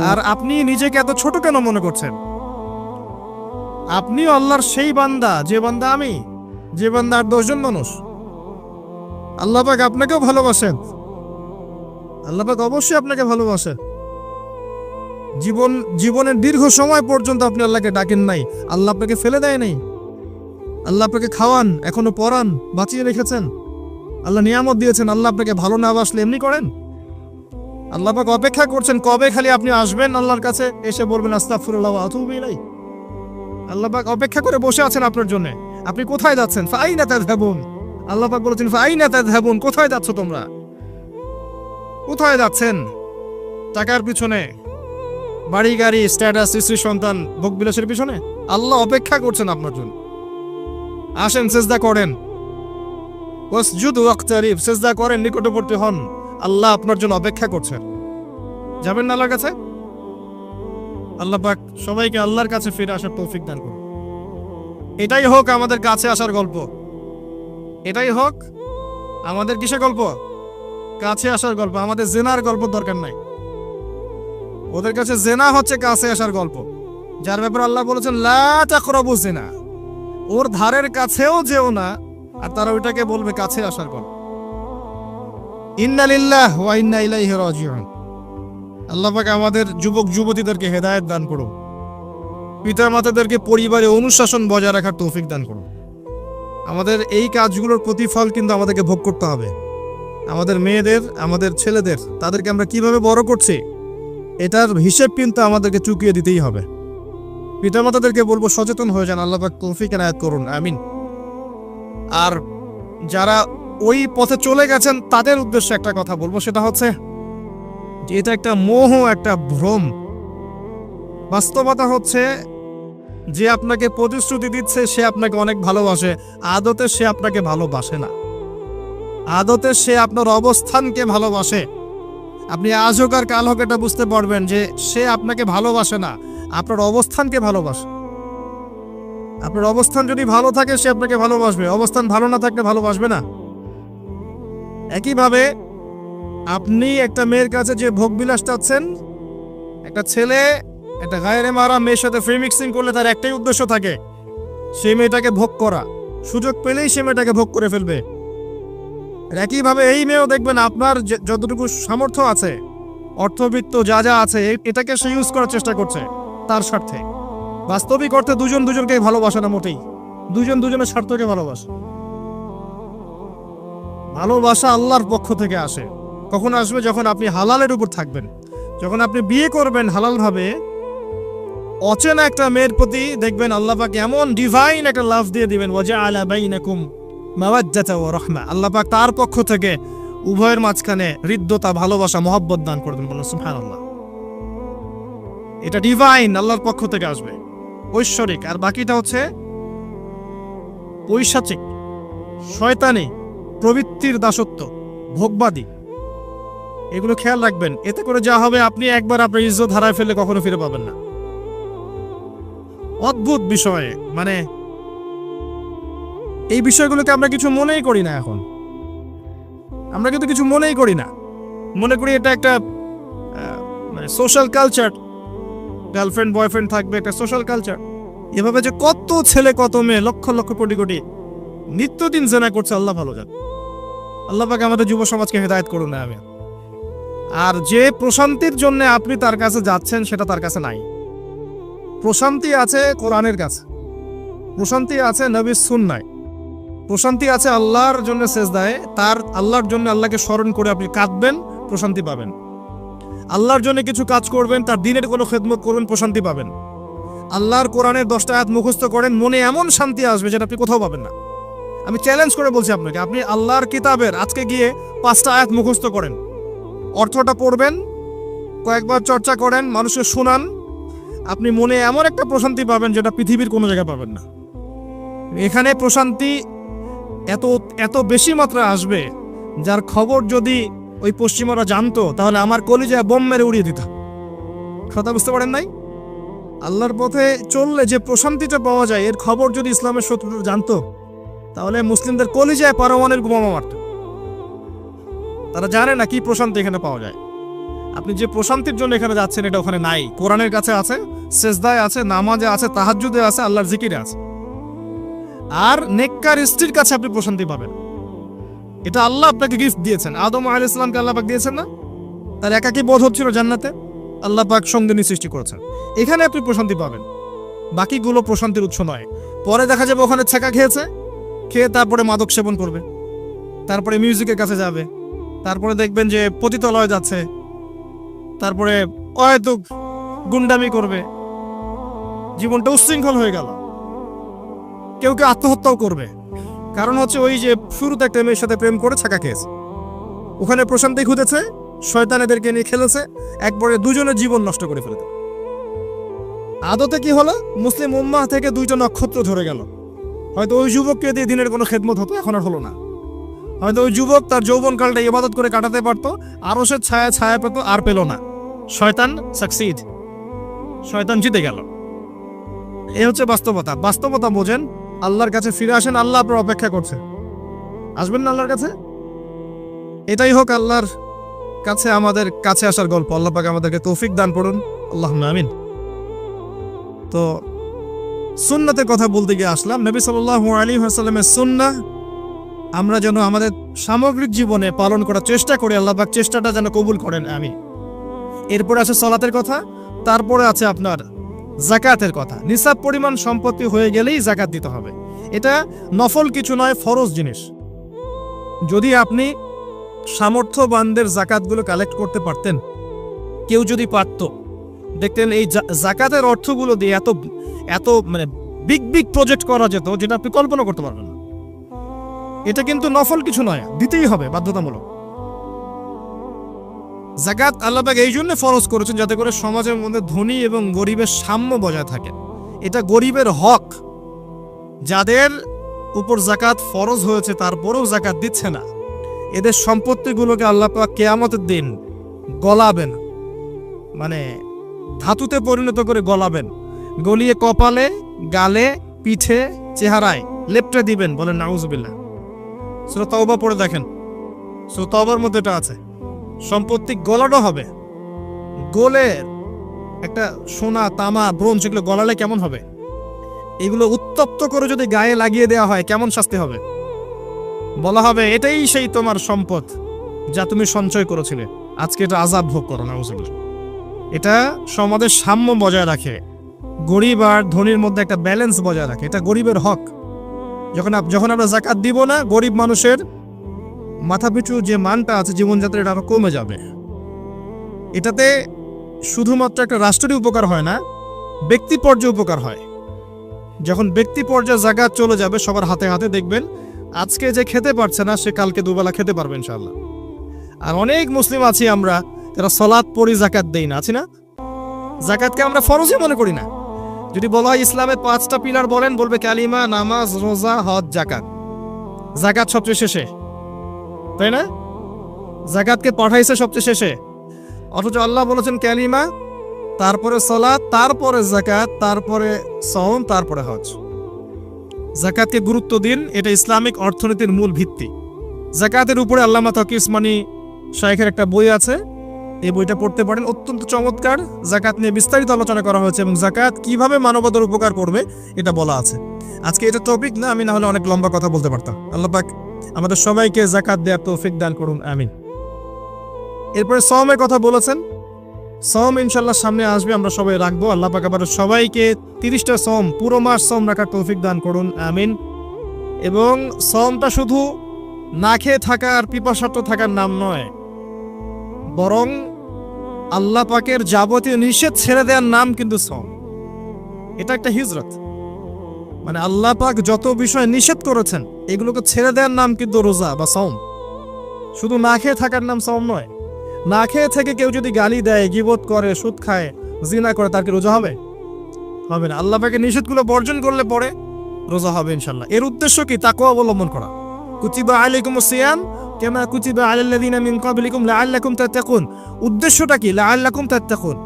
আর আপনি নিজেকে এত ছোট কেন মনে করছেন? আপনিও আল্লাহর সেই বান্দা, যে বান্দা আমি, যে বান্দা আর 10 জন মানুষ। আল্লাহ পাক আপনাকেও ভালোবাসেন। আল্লাহ পাক অবশ্যই আপনাকে ভালোবাসেন। জীবনের দীর্ঘ সময় পর্যন্ত আপনি আল্লাহকে ডাকেন নাই, আল্লাহ আপনাকে ফেলে দেয় নাই। আল্লাহ আপনাকে খাওয়ান, এখনো পরান, বাঁচিয়ে রেখেছেন। আল্লাহ নিয়ামত দিয়েছেন। আল্লাহ আপনাকে ভালো না বাসলে এমনি করেন? আল্লাহ পাক অপেক্ষা করছেন কবে খালি আপনি আসবেন আল্লাহর কাছে, এসে বলবেন আস্তাগফিরুল্লাহ ওয়া আতুবু ইলাইহি। আল্লাহ পাক অপেক্ষা করে বসে আছেন আপনার জন্য। আপনি কোথায় যাচ্ছেন? ফাআইনা তাযহাবুন। আল্লাহ পাক বলেছেন ফাআইনা তাযহাবুন, কোথায় যাচ্ছ তোমরা? কোথায় যাচ্ছেন? টাকার পিছনে, বাড়ি গাড়ি, স্ট্যাটাস, স্ত্রী সন্তান, ভোগবিলাসের পিছনে? আল্লাহ অপেক্ষা করছেন আপনার জন্য। আসেন, সিজদা করেন। ওয়াসজুদু ওয়াকতারিব, সিজদা করেন, নিকটবর্তী হন। আল্লাহ আপনার জন্য অপেক্ষা করছেন। যাবেন না আল্লাহর কাছে? আল্লাহ পাক সবাইকে আল্লাহর কাছে ফিরে আসার তৌফিক দান করুন। এটাই হোক আমাদের কাছে আসার গল্প। এটাই হোক আমাদের কিসের গল্প? কাছে আসার গল্প। আমাদের জেনার গল্প দরকার নাই। ওদের কাছে জেনা হচ্ছে কাছে আসার গল্প, যার ব্যাপারে আল্লাহ বলেছেন লা তাকরাবু জিনা। ওর ধারের কাছেও যেও না, আর তারা ওইটাকে বলবে কাছে আসার গল্প। ইন্না লিল্লাহি ওয়া ইন্না ইলাইহি রাজিউন। আল্লাহ পাক আমাদের যুবক যুবতীদেরকে হেদায়েত দান করুন। পিতা মাতাদেরকে পরিবারে অনুশাসন বজায় রাখার তৌফিক দান করুন। আমাদের এই কাজগুলোর প্রতিফল কিন্তু আমাদেরকে ভোগ করতে হবে। আমাদের মেয়েদের, আমাদের ছেলেদের, তাদেরকে আমরা কিভাবে বড় করছি এটার হিসেব কিন্তু আমাদেরকে চুকিয়ে দিতেই হবে। পিতামাতাদেরকে বলবো সচেতন হয়ে যান। আল্লাহ পাক তৌফিক এনায়েত করুন, আমিন। আর যারা ওই পথে চলে গেছেন তাদের উদ্দেশ্যে একটা কথা বলবো, সেটা হচ্ছে যে এটা একটা মোহ, একটা ভ্রম। বাস্তবতা হচ্ছে যে আপনাকে প্রতিশ্রুতি দিচ্ছে সে আপনাকে অনেক ভালোবাসে, আদতে সে আপনাকে ভালোবাসে না। আদতে সে আপনার অবস্থানকে ভালোবাসে। আপনি আজ হোক আর কাল হোক এটা বুঝতে পারবেন যে সে আপনাকে ভালোবাসে না, আপনার অবস্থানকে ভালোবাসে। আপনার অবস্থান যদি ভালো থাকে সে আপনাকে ভালোবাসবে, অবস্থান ভালো না থাকলে ভালোবাসবে না। একইভাবে আপনি একটা মেয়ের কাছে যে ভোগবিলাস চাচ্ছেন, একটা ছেলে একটা গায়েরে মারা মেয়ের সাথে ফ্রি মিক্সিং করলে তার একটাই উদ্দেশ্য থাকে, সেই মেয়েটাকে ভোগ করা। সুযোগ পেলেই সে মেয়েটাকে ভোগ করে ফেলবে। একইভাবে এই মেয়েও দেখবেন আপনার যতটুকু সামর্থ্য আছে, অর্থবিত্ত যা যা আছে, এটাকে সে ইউজ করার চেষ্টা করছে তার স্বার্থে। বাস্তবিক অর্থে দুজন দুজনকে ভালোবাসে না মোটেই, দুজন দুজনের স্বার্থকে ভালোবাসে। ভালোবাসা আল্লাহর পক্ষ থেকে আসে। কখন আসবে? যখন আপনি হালালের উপর থাকবেন, যখন আপনি বিয়ে করবেন হালালভাবে। অচেনা একটা মেয়ের প্রতি দেখবেন আল্লাহ পাক এমন ডিভাইন একটা লাভ দিয়ে দিবেন, ওয়াজআলা বাইনাকুম মাওয়াজ্জাতা ওয়া রাহমা। আল্লাহ পাক তার পক্ষ থেকে উভয়ের মাঝখানে হৃদ্যতা, ভালোবাসা, মহব্বত দান করবেন। বলুন সুবহানাল্লাহ। এটা ডিভাইন, আল্লাহর পক্ষ থেকে আসবে, ঐশ্বরিক। আর বাকিটা হচ্ছে পৈশাচিক, শয়তানি, প্রবৃত্তির দাসত্ব, ভোগবাদী। এগুলো খেয়াল রাখবেন। এতে করে যা হবে, আপনি একবার আপনার ইজ্জত হারায় ফেললে কখনো ফিরে পাবেন না। অদ্ভুত বিষয়, মানে এই বিষয়গুলোকে আমরা কিছু মনেই করি না। এখন আমরা কিন্তু কিছু মনেই করি না, মনে করি এটা একটা মানে সোশ্যাল কালচার। গার্লফ্রেন্ড বয়ফ্রেন্ড থাকবে, একটা সোশ্যাল কালচার। এভাবে যে কত ছেলে কত মেয়ে, লক্ষ লক্ষ কোটি কোটি নিত্যদিন জেনা করছে, আল্লাহ ভালো জানে। আল্লাহ পাক আমাদের যুব সমাজকে হেদায়েত করুন, আমিন। আর যে প্রশান্তির জন্য আপনি তার কাছে যাচ্ছেন সেটা তার কাছে নাই। প্রশান্তি আছে কোরআনের কাছে, প্রশান্তি আছে নবীর সুন্নায়, প্রশান্তি আছে আল্লাহর জন্য সেজদায়। তার আল্লাহর জন্য আল্লাহকে স্মরণ করে আপনি কাঁদবেন, প্রশান্তি পাবেন। আল্লাহর জন্য কিছু কাজ করবেন, তার দিনের কোনো খেদমত করবেন, প্রশান্তি পাবেন। আল্লাহর কোরআনের 10টা আয়াত মুখস্থ করেন, মনে এমন শান্তি আসবে যেটা আপনি কোথাও পাবেন না। আমি চ্যালেঞ্জ করে বলছি আপনাকে, আপনি আল্লাহর কিতাবের আজকে গিয়ে 5টা আয়াত মুখস্থ করেন, অর্থটা পড়বেন, কয়েকবার চর্চা করেন, মানুষকে শোনান। আপনি মনে এমন একটা প্রশান্তি পাবেন যেটা পৃথিবীর কোনো জায়গায় পাবেন না। এখানে প্রশান্তি এত এত বেশি মাত্রা আসবে, যার খবর যদি ওই পশ্চিমারা জানতো তাহলে আমার কলিজায় বোম মেরে উড়িয়ে দিত। কথা বুঝতে পারেন নাই? আল্লাহর পথে চললে যে প্রশান্তিটা পাওয়া যায়, এর খবর যদি ইসলামের শত্রুরা জানতো তাহলে মুসলিমদের কলিজায় পারমাণবিক বোমা মারত। তারা জানে না কি প্রশান্তি এখানে পাওয়া যায়। আপনি যে প্রশান্তির জন্য এখানে যাচ্ছেন এটা ওখানে নাই। কোরআনের কাছে আছে, সেজদায় আছে, নামাজে আছে, তাহাজ্জুদে আছে, আল্লাহর জিকিরে আছে। আর নেককার স্ত্রীর কাছে আপনি প্রশান্তি পাবেন। এটা আল্লাহ আপনাকে গিফট দিয়েছেন। আদম আলাইহিস সালামকে আল্লাহ পাক দিয়েছেন না? তার একাকী বোধ হচ্ছিল জান্নাতে, আল্লাহ পাক সঙ্গিনী সৃষ্টি করেছেন। এখানে আপনি প্রশান্তি পাবেন, বাকিগুলো প্রশান্তির উৎস নয়। পরে দেখা যাবে ওখানে ছেঁকা খেয়ে তারপরে মাদক সেবন করবে, তারপরে মিউজিকের কাছে যাবে, তারপরে দেখবেন যে পতিতালয়ে যাচ্ছে, তারপরে হয়তো গুন্ডামি করবে, জীবনটা উচ্ছৃঙ্খল হয়ে গেল। কেউ কেউ আত্মহত্যাও করবে, কারণ হচ্ছে ওই যে শুরুতে একটা মেয়ের সাথে প্রেম করে ছাকা খেয়েছে, ওখানে প্রশান্তি খুঁজেছে, শয়তান এদেরকে নিয়ে খেলেছে, একবারে দুজনের জীবন নষ্ট করে ফেলতে। আদতে কি হলো, মুসলিম উম্মাহ থেকে 2টা নক্ষত্র ধরে গেল। হয়তো ওই যুবককে দিয়ে দিনের কোনো খেদমত হতো, এখন আর হলো না। হয়তো ওই যুবক তার যৌবনকালটা ইবাদত করে কাটাতে পারতো, আরশের ছায়া পেত, আর পেল না। শয়তান সাকসিড, শয়তান জিতে গেল। এই হচ্ছে বাস্তবতা। বাস্তবতা বোঝেন, আল্লাহর কাছে ফিরে আসেন, আল্লাহ আপনার অপেক্ষা করছে। আসবেন না আল্লাহর কাছে? এটাই হোক আল্লাহর কাছে আমাদের কাছে আসার গল্প। আল্লাহ পাক আমাদেরকে তৌফিক দান করুন, আল্লাহুম্মা আমিন। তো সুন্নাতের কথা বলতে গিয়ে আসলাম। নবী সাল্লাল্লাহু আলাইহি ওয়াসাল্লামের সুন্নাহ আমরা যেন আমাদের সামগ্রিক জীবনে পালন করার চেষ্টা করি, আল্লাহ পাক চেষ্টাটা যেন কবুল করেন, আমিন। এরপরে আছে সালাতের কথা, তারপরে আছে আপনার যাকাতের কথা। নিসাব পরিমাণ সম্পত্তি হয়ে গেলেই যাকাত দিতে হবে। এটা নফল কিছু নয়, ফরজ জিনিস। যদি আপনি সামর্থ্যবানদের যাকাতগুলো কালেক্ট করতে পারতেন, কেউ যদি পারত, দেখতেন এই যাকাতের অর্থগুলো দিয়ে এত মানে বিগ প্রজেক্ট করা যেত, যেটা আপনি কল্পনা করতে পারবেন না। এটা কিন্তু নফল কিছু নয়, দিতেই হবে, বাধ্যতামূলক। যাকাত আল্লাহ পাক এই জন্য ফরজ করেছেন যাতে করে সমাজের মধ্যে ধনী এবং গরিবের সাম্য বজায় থাকে। এটা গরিবের হক। যাদের উপর যাকাত ফরজ হয়েছে তারপরেও যাকাত দিচ্ছে না, এদের সম্পত্তিগুলোকে আল্লাহ পাক কিয়ামতের দিন গলাবেন, মানে ধাতুতে পরিণত করে গলাবেন, গলিয়ে কপালে, গালে, পিঠে, চেহারায় লেপটে দিবেন। বলেন নাউজুবিল্লাহ। সূরা তাওবা পড়ে দেখেন, সূরা তাওবার মধ্যে এটা আছে। সম্পত্তি গলানো হবে, গলে একটা সোনা, তামা, ব্রোঞ্জ এগুলো গলালে কেমন হবে? এগুলো উত্তপ্ত করে যদি গায়ে লাগিয়ে দেওয়া হয় কেমন শাস্তি হবে? বলা হবে এটাই সেই তোমার সম্পদ যা তুমি সঞ্চয় করেছিলে, আজকে এটা আযাব ভোগ করো। নাউজুবিল্লাহ। এটা সমাজের সাম্য বজায় রাখে, গরিব আর ধনীর মধ্যে একটা ব্যালেন্স বজায় রাখে। এটা গরিবের হক। যখন আমরা যাকাত দিব না, গরিব মানুষের মাথাপিছু যে মানটা আছে জীবনযাত্রা, এটা আরো কমে যাবে। এটাতে শুধুমাত্র একটা রাষ্ট্রেরই উপকার হয় না, ব্যক্তি পর্যায়ে উপকার হয়। যখন ব্যক্তি পর্যায়ে যাকাত চলে যাবে সবার হাতে হাতে, দেখবেন আজকে যে খেতে পারছে না সে কালকে দুবেলা খেতে পারবে ইনশাআল্লাহ। আর অনেক মুসলিম আছি আমরা যারা সালাত পড়ি, যাকাত দেই না, আছি না? যাকাতকে আমরা ফরজই মনে করি না। যদি বলা হয় ইসলামের 5টা পিলার বলেন, বলবে কালিমা, নামাজ, রোজা, হজ, যাকাত। যাকাত সবচেয়ে শেষে, তাই না? যাকাতকে পাঠাইছে সবচেয়ে শেষে, অথচ আল্লাহ বলেছেন কালিমা, তারপরে সালাত, তারপরে যাকাত, তারপরে সওম, তারপরে হজ। যাকাতকে গুরুত্ব দিন, এটা ইসলামিক অর্থনীতির মূল ভিত্তি। যাকাতের উপরে আল্লামা তাকি উসমানী শাইখের একটা বই আছে, এই বইটা পড়তে পারেন, অত্যন্ত চমৎকার। যাকাত নিয়ে বিস্তারিত আলোচনা করা হয়েছে এবং যাকাত কিভাবে মানবতার উপকার করবে এটা বলা আছে। আজকে এটা টপিক না, আমি না হলে অনেক লম্বা কথা বলতে পারতাম। আল্লাহ পাক আমাদের সবাইকে যাকাত দেওয়ার তৌফিক দান করুন, আমিন। এরপরে সওমের কথা বলেছেন, সওম ইনশাআল্লাহ সামনে আসবে, আমরা সবাই রাখবো। আল্লাহ পাক আমাদের সবাইকে 30টা সওম, পুরো মাস সওম রাখার তৌফিক দান করুন, আমিন। এবং সওমটা শুধু না খেয়ে থাকা আর পিপাসার্ত থাকার নাম নয়, বরং আল্লাহ পাকের যাবতীয় নিষেধ ছেড়ে দেওয়ার নাম কিন্তু সওম। এটা একটা হিজরত, মানে আল্লাহ পাক যত বিষয় নিষেধ করেছেন এগুলোকে ছেড়ে দেওয়ার নাম কিন্তু রোজা বা সওম। শুধু না খেয়ে থাকার নাম সওম নয়। না খেয়ে থেকে কেউ যদি গালি দেয়, গীবত করে, সুদ খায়, জিনা করে, তার কি রোজা হবে? হবে না। আল্লাহ পাকের নিষেধগুলো বর্জন করলে পরে রোজা হবে ইনশাআল্লাহ। এর উদ্দেশ্য কি? তাকওয়া অবলম্বন করা। কুতিবা আলাইকুমুস সিয়াম কামা কুতিবা আলাল লাযিনা মিন ক্বাবলিকুম লাআল্লাকুম তাত্তাকুন। উদ্দেশ্যটা কি? লাআল্লাকুম তাত্তাকুন।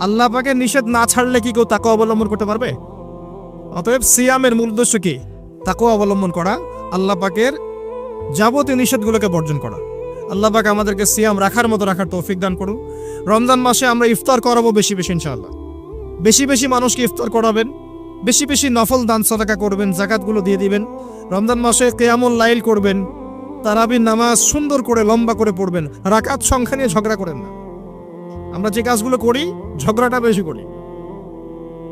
আল্লাহ পাকের নিষেধ না ছাড়লে কি কেউ তাকওয়া অবলম্বন করতে পারবে? অতএব সিয়ামের মূল উদ্দেশ্য কি? তাকওয়া অবলম্বন করা, আল্লাহ পাকের যাবতীয় নিষেধগুলোকে বর্জন করা। আল্লাহ পাক আমাদেরকে সিয়াম রাখার মতো রাখার তৌফিক দান করুন। রমজান মাসে আমরা ইফতার করাবো বেশি বেশি ইনশাআল্লাহ। বেশি বেশি মানুষকে ইফতার করাবেন, বেশি বেশি নফল দান সাদাকা করবেন, যাকাতগুলো দিয়ে দিবেন। রমজান মাসে কিয়ামুল লাইল করবেন, তারাবির নামাজ সুন্দর করে লম্বা করে পড়বেন। রাকাত সংখ্যা নিয়ে ঝগড়া করেন না। আমরা যে কাজগুলো করি ঝগড়াটা বেশি করি।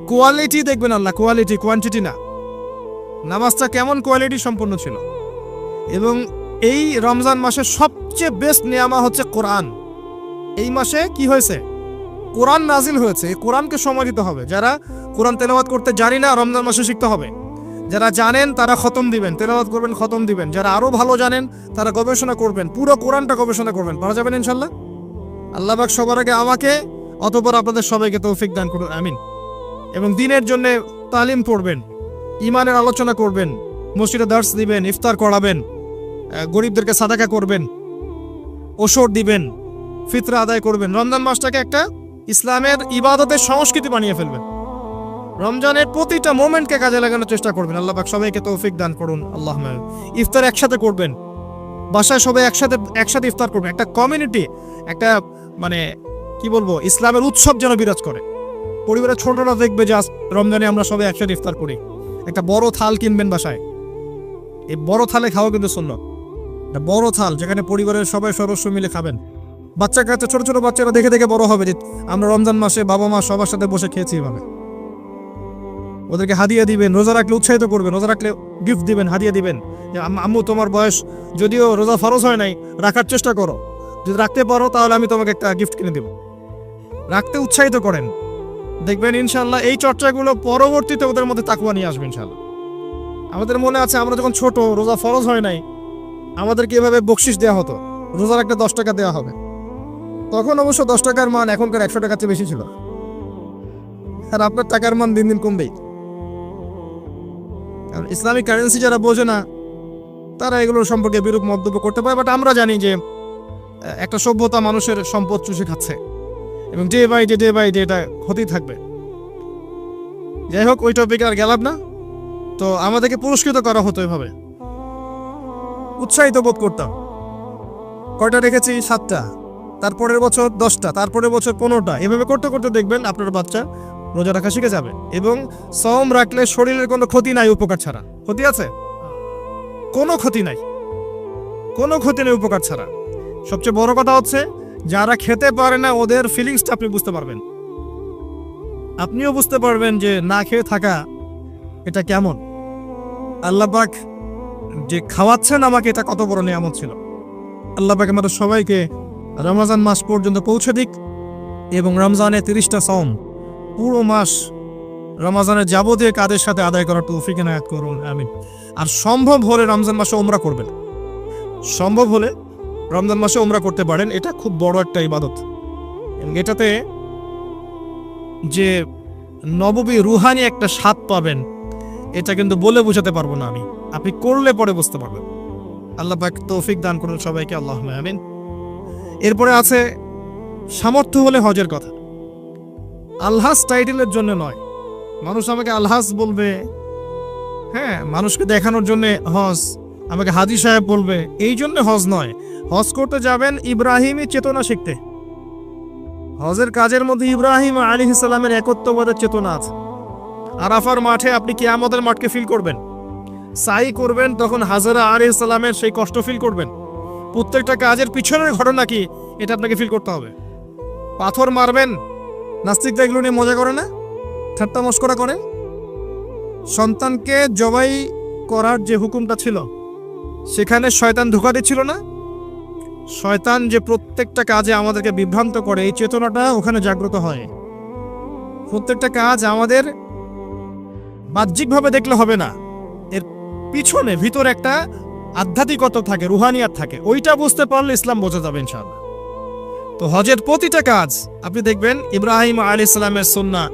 কোয়ালিটি দেখবেন আল্লাহ, কোয়ালিটি, কোয়ান্টিটি না। নামাজটা কেমন কোয়ালিটি সম্পন্ন ছিল। এবং এই রমজান মাসের সবচেয়ে বেস্ট নিয়ামা হচ্ছে কোরআন। এই মাসে কি হয়েছে? কোরআন নাজিল হয়েছে। এই কোরআনকে সময় দিতে হবে। যারা কোরআন তেলাওয়াত করতে জানি না, রমজান মাসে শিখতে হবে। যারা জানেন তারা খতম দিবেন, তেলাওয়াত করবেন, খতম দিবেন। যারা আরো ভালো জানেন তারা গবেষণা করবেন, পুরো কোরআনটা গবেষণা করবেন। পারা যাবেন ইনশাল্লাহ। আল্লাহ পাক সবার আগে আমাকে, অতঃপর আপনাদের সবাইকে তৌফিক দান করুন, আমিন। এবং দিনের জন্য তালিম পড়বেন, ইমানের আলোচনা করবেন, মসজিদে দার্স দিবেন, ইফতার করাবেন, গরিবদেরকে সাদাকা করবেন, ওষুধ দিবেন, ফিতরা আদায় করবেন। রমজান মাসটাকে একটা ইসলামের ইবাদতের সংস্কৃতি বানিয়ে ফেলবেন। রমজানের প্রতিটা মোমেন্টকে কাজে লাগানোর চেষ্টা করবেন। আল্লাহ পাক সবাইকে তৌফিক দান করুন, আল্লাহ। ইফতার একসাথে করবেন, বাসায় সবাই একসাথে ইফতার করবেন। একটা কমিউনিটি, একটা মানে কি বলবো, ইসলামের উৎসব যেন বিরাজ করে। পরিবারের ছোটরা দেখবে যে রমজানে আমরা সবাই একসাথে ইফতার করি। একটা বড় থাল কিনবেন বাসায়, এই বড় থালে খাওয়া কিন্তু সুন্নাত। একটা বড় থাল যেখানে পরিবারের সবাই সদস্য মিলে খাবেন। বাচ্চা কাচ্চা, ছোট ছোট বাচ্চারা দেখে দেখে বড় হবে যে আমরা রমজান মাসে বাবা মা সবার সাথে বসে খেয়েছি। এভাবে ওদেরকে হাদিয়া দিবেন। রোজা রাখলে উৎসাহিত করবেন, রোজা রাখলে গিফট দিবেন, হাদিয়া দিবেন। যে আম্মু, তোমার বয়স যদিও রোজা ফরজ হয় নাই, রাখার চেষ্টা করো। যদি রাখতে পারো তাহলে আমি তোমাকে একটা গিফট কিনে দেব। রাখতে উৎসাহিত করেন, দেখবেন ইনশাল্লাহ এই চর্চাগুলো পরবর্তীতে ওদের মধ্যে তাকওয়া নিয়ে আসবে ইনশাল্লাহ। আমাদের মনে আছে আমরা যখন ছোট, রোজা ফরজ হয় নাই, আমাদেরকে এভাবে বকশিস দেওয়া হতো। রোজা রাখলে 10 টাকা দেওয়া হবে। তখন অবশ্য 10 টাকার মান এখনকার 100 টাকার চেয়ে বেশি ছিল। আর আপনার টাকার মান দিন দিন কমবেই। কারণ ইসলামিক কারেন্সি যারা বোঝে না তারা এগুলোর সম্পর্কে বিরূপ মন্তব্য করতে পারে। বাট আমরা জানি যে একটা সভ্যতা মানুষের সম্পদ চুষে খাচ্ছে এবং ডে বাই ডে এটা হতেই থাকবে। যাই হোক, ওই টপিকে আর গেলাম না। তো আমাদেরকে পুরস্কৃত করা হতো এভাবে, উৎসাহিত বোধ করতাম। কয়টা রেখেছি? 7টা, তারপরের বছর 10টা, তারপরের বছর 15টা। এভাবে করতে করতে দেখবেন আপনার বাচ্চা রোজা রাখা শিখে যাবে। এবং সওম রাখলে শরীরের কোনো ক্ষতি নাই, উপকার ছাড়া। ক্ষতি আছে? কোনো ক্ষতি নাই, কোনো ক্ষতি নেই উপকার ছাড়া। সবচেয়ে বড় কথা হচ্ছে যারা খেতে পারে না ওদের ফিলিংসটা আপনি বুঝতে পারবেন। আপনিও বুঝতে পারবেন যে না খেয়ে থাকা এটা কেমন। আল্লাহ পাক যে খাওয়াচ্ছেন আমাকে, এটা কত বড় নিয়ামত ছিল। আল্লাহ পাক আমাদের সবাইকে রমজান মাস পর্যন্ত পৌঁছে দিক এবং রমজানের 30টা সওম পুরো মাস রমজানের যাবতীয় কাজের সাথে আদায় করার তৌফিক এনায়েত করুন, আমিন। আর সম্ভব হলে রমজান মাসে উমরা করবেন। সম্ভব হলে রমজান মাসে উমরা করতে পারেন। এটা খুব বড় একটা ইবাদত। এটাতে যে নববী রুহানি একটা স্বাদ পাবেন, এটা কিন্তু বলে বোঝাতে পারবো না আমি। আপনি করলে পরে বুঝতে পারবেন। আল্লাহ পাক তৌফিক দান করুন সবাইকে, আল্লাহুম্মা আমিন। এরপরে আছে সামর্থ্য হলে হজের কথা। আলহাজ টাইটেলের জন্য নয়। মানুষ আমাকে আলহাজ বলবে, হ্যাঁ, মানুষকে দেখানোর জন্য হজ, আমাকে হাজী সাহেব বলবে, এই জন্য হজ নয়। হজ করতে যাবেন ইব্রাহিমী চেতনা শিখতে। হজের কাজের মধ্যে ইব্রাহিম আলাইহিস সালামের একত্ববাদের চেতনা আছে। আরাফার মাঠে আপনি কিয়ামতের মাঠকে ফিল করবেন। সাই করবেন, তখন হাজরা আলাইহিস সালামের সেই কষ্ট ফিল করবেন। প্রত্যেকটা কাজের পিছনের ঘটনা কি এটা আপনাকে ফিল করতে হবে। পাথর মারবেন, নাস্তিকরা এগুলো নিয়ে মজা করে না, ঠাট্টা মস্করা করে। সন্তানকে জবাই করার যে হুকুমটা ছিল সেখানে শয়তান ধোঁকা দিচ্ছিল না। শয়তান যে প্রত্যেকটা কাজে আমাদেরকে বিভ্রান্ত করে, এই চেতনাটা ওখানে জাগ্রত হয়। প্রত্যেকটা কাজ আমাদের বাহ্যিকভাবে দেখলে হবে না, এর পিছনে ভিতরে একটা আধ্যাত্মিকতা থাকে, রুহানিয়াত থাকে। ওইটা বুঝতে পারলে ইসলাম বোঝা যাবে ইনশাআল্লাহ। তো হজের প্রতিটা কাজ আপনি দেখবেন ইব্রাহিম আলাইহিস সালামের সুন্নাহ,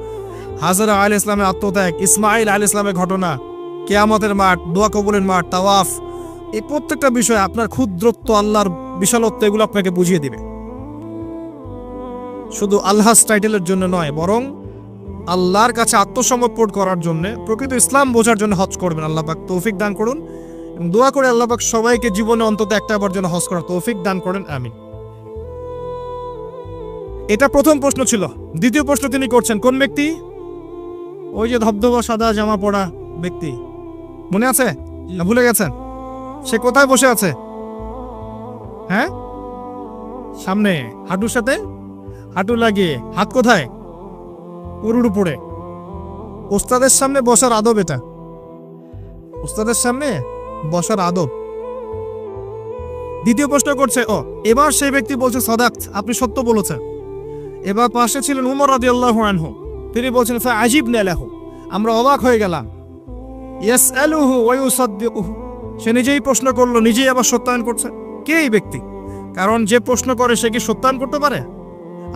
হাজরা আলাইহিস সালামের আত্মত্যাগ, ইসমাইল আলাইহিস সালামের ঘটনা, কিয়ামতের মাঠ, দোয়া কবুলের মাঠ, তাওয়াফ, এই প্রত্যেকটা বিষয় আপনার ক্ষুদ্রত্ব, আল্লাহর বিশালত্ব, এগুলো আপনাকে বুঝিয়ে দিবে। শুধু আলহাজ টাইটেলের জন্য নয়, বরং আল্লাহর কাছে আত্মসমর্পণ করার জন্য, প্রকৃত ইসলাম বোঝার জন্য হজ করবেন। আল্লাহ পাক তৌফিক দান করুন। দোয়া করে আল্লাহ পাক সবাইকে জীবনে অন্তত একটা বার যেন হজ করার তৌফিক দান করেন, আমিন। এটা প্রথম প্রশ্ন ছিল। দ্বিতীয় প্রশ্ন তিনি করছেন, কোন ব্যক্তি? ওই যে ধবধবা সাদা জামা পরা ব্যক্তি, মনে আছে না ভুলে গেছেন? সে কোথায় বসে আছে? হ্যাঁ, সামনে, হাঁটুর সাথে হাঁটু লাগিয়ে। হাত কোথায়? উরুর উপরে। ওস্তাদের সামনে বসার আদব এটা, ওস্তাদের সামনে বসার আদব। দ্বিতীয় প্রশ্ন করছে, এবার সেই ব্যক্তি বলছে সাদাক্ত, আপনি সত্য বলেছেন। এবার পাশে ছিলেন উমর রাদিয়াল্লাহু আনহু, তিনি বলছেন ফাআজিবনা লাহু, আমরা অবাক হয়ে গেলাম। ইয়াসআলুহু ওয়া ইউসাদ্দিকুহু, সে নিজেই প্রশ্ন করলো, নিজেই আবার সত্যায়ন করছে। কে এই ব্যক্তি? কারণ যে প্রশ্ন করে সে কি সত্যায়ন করতে পারে?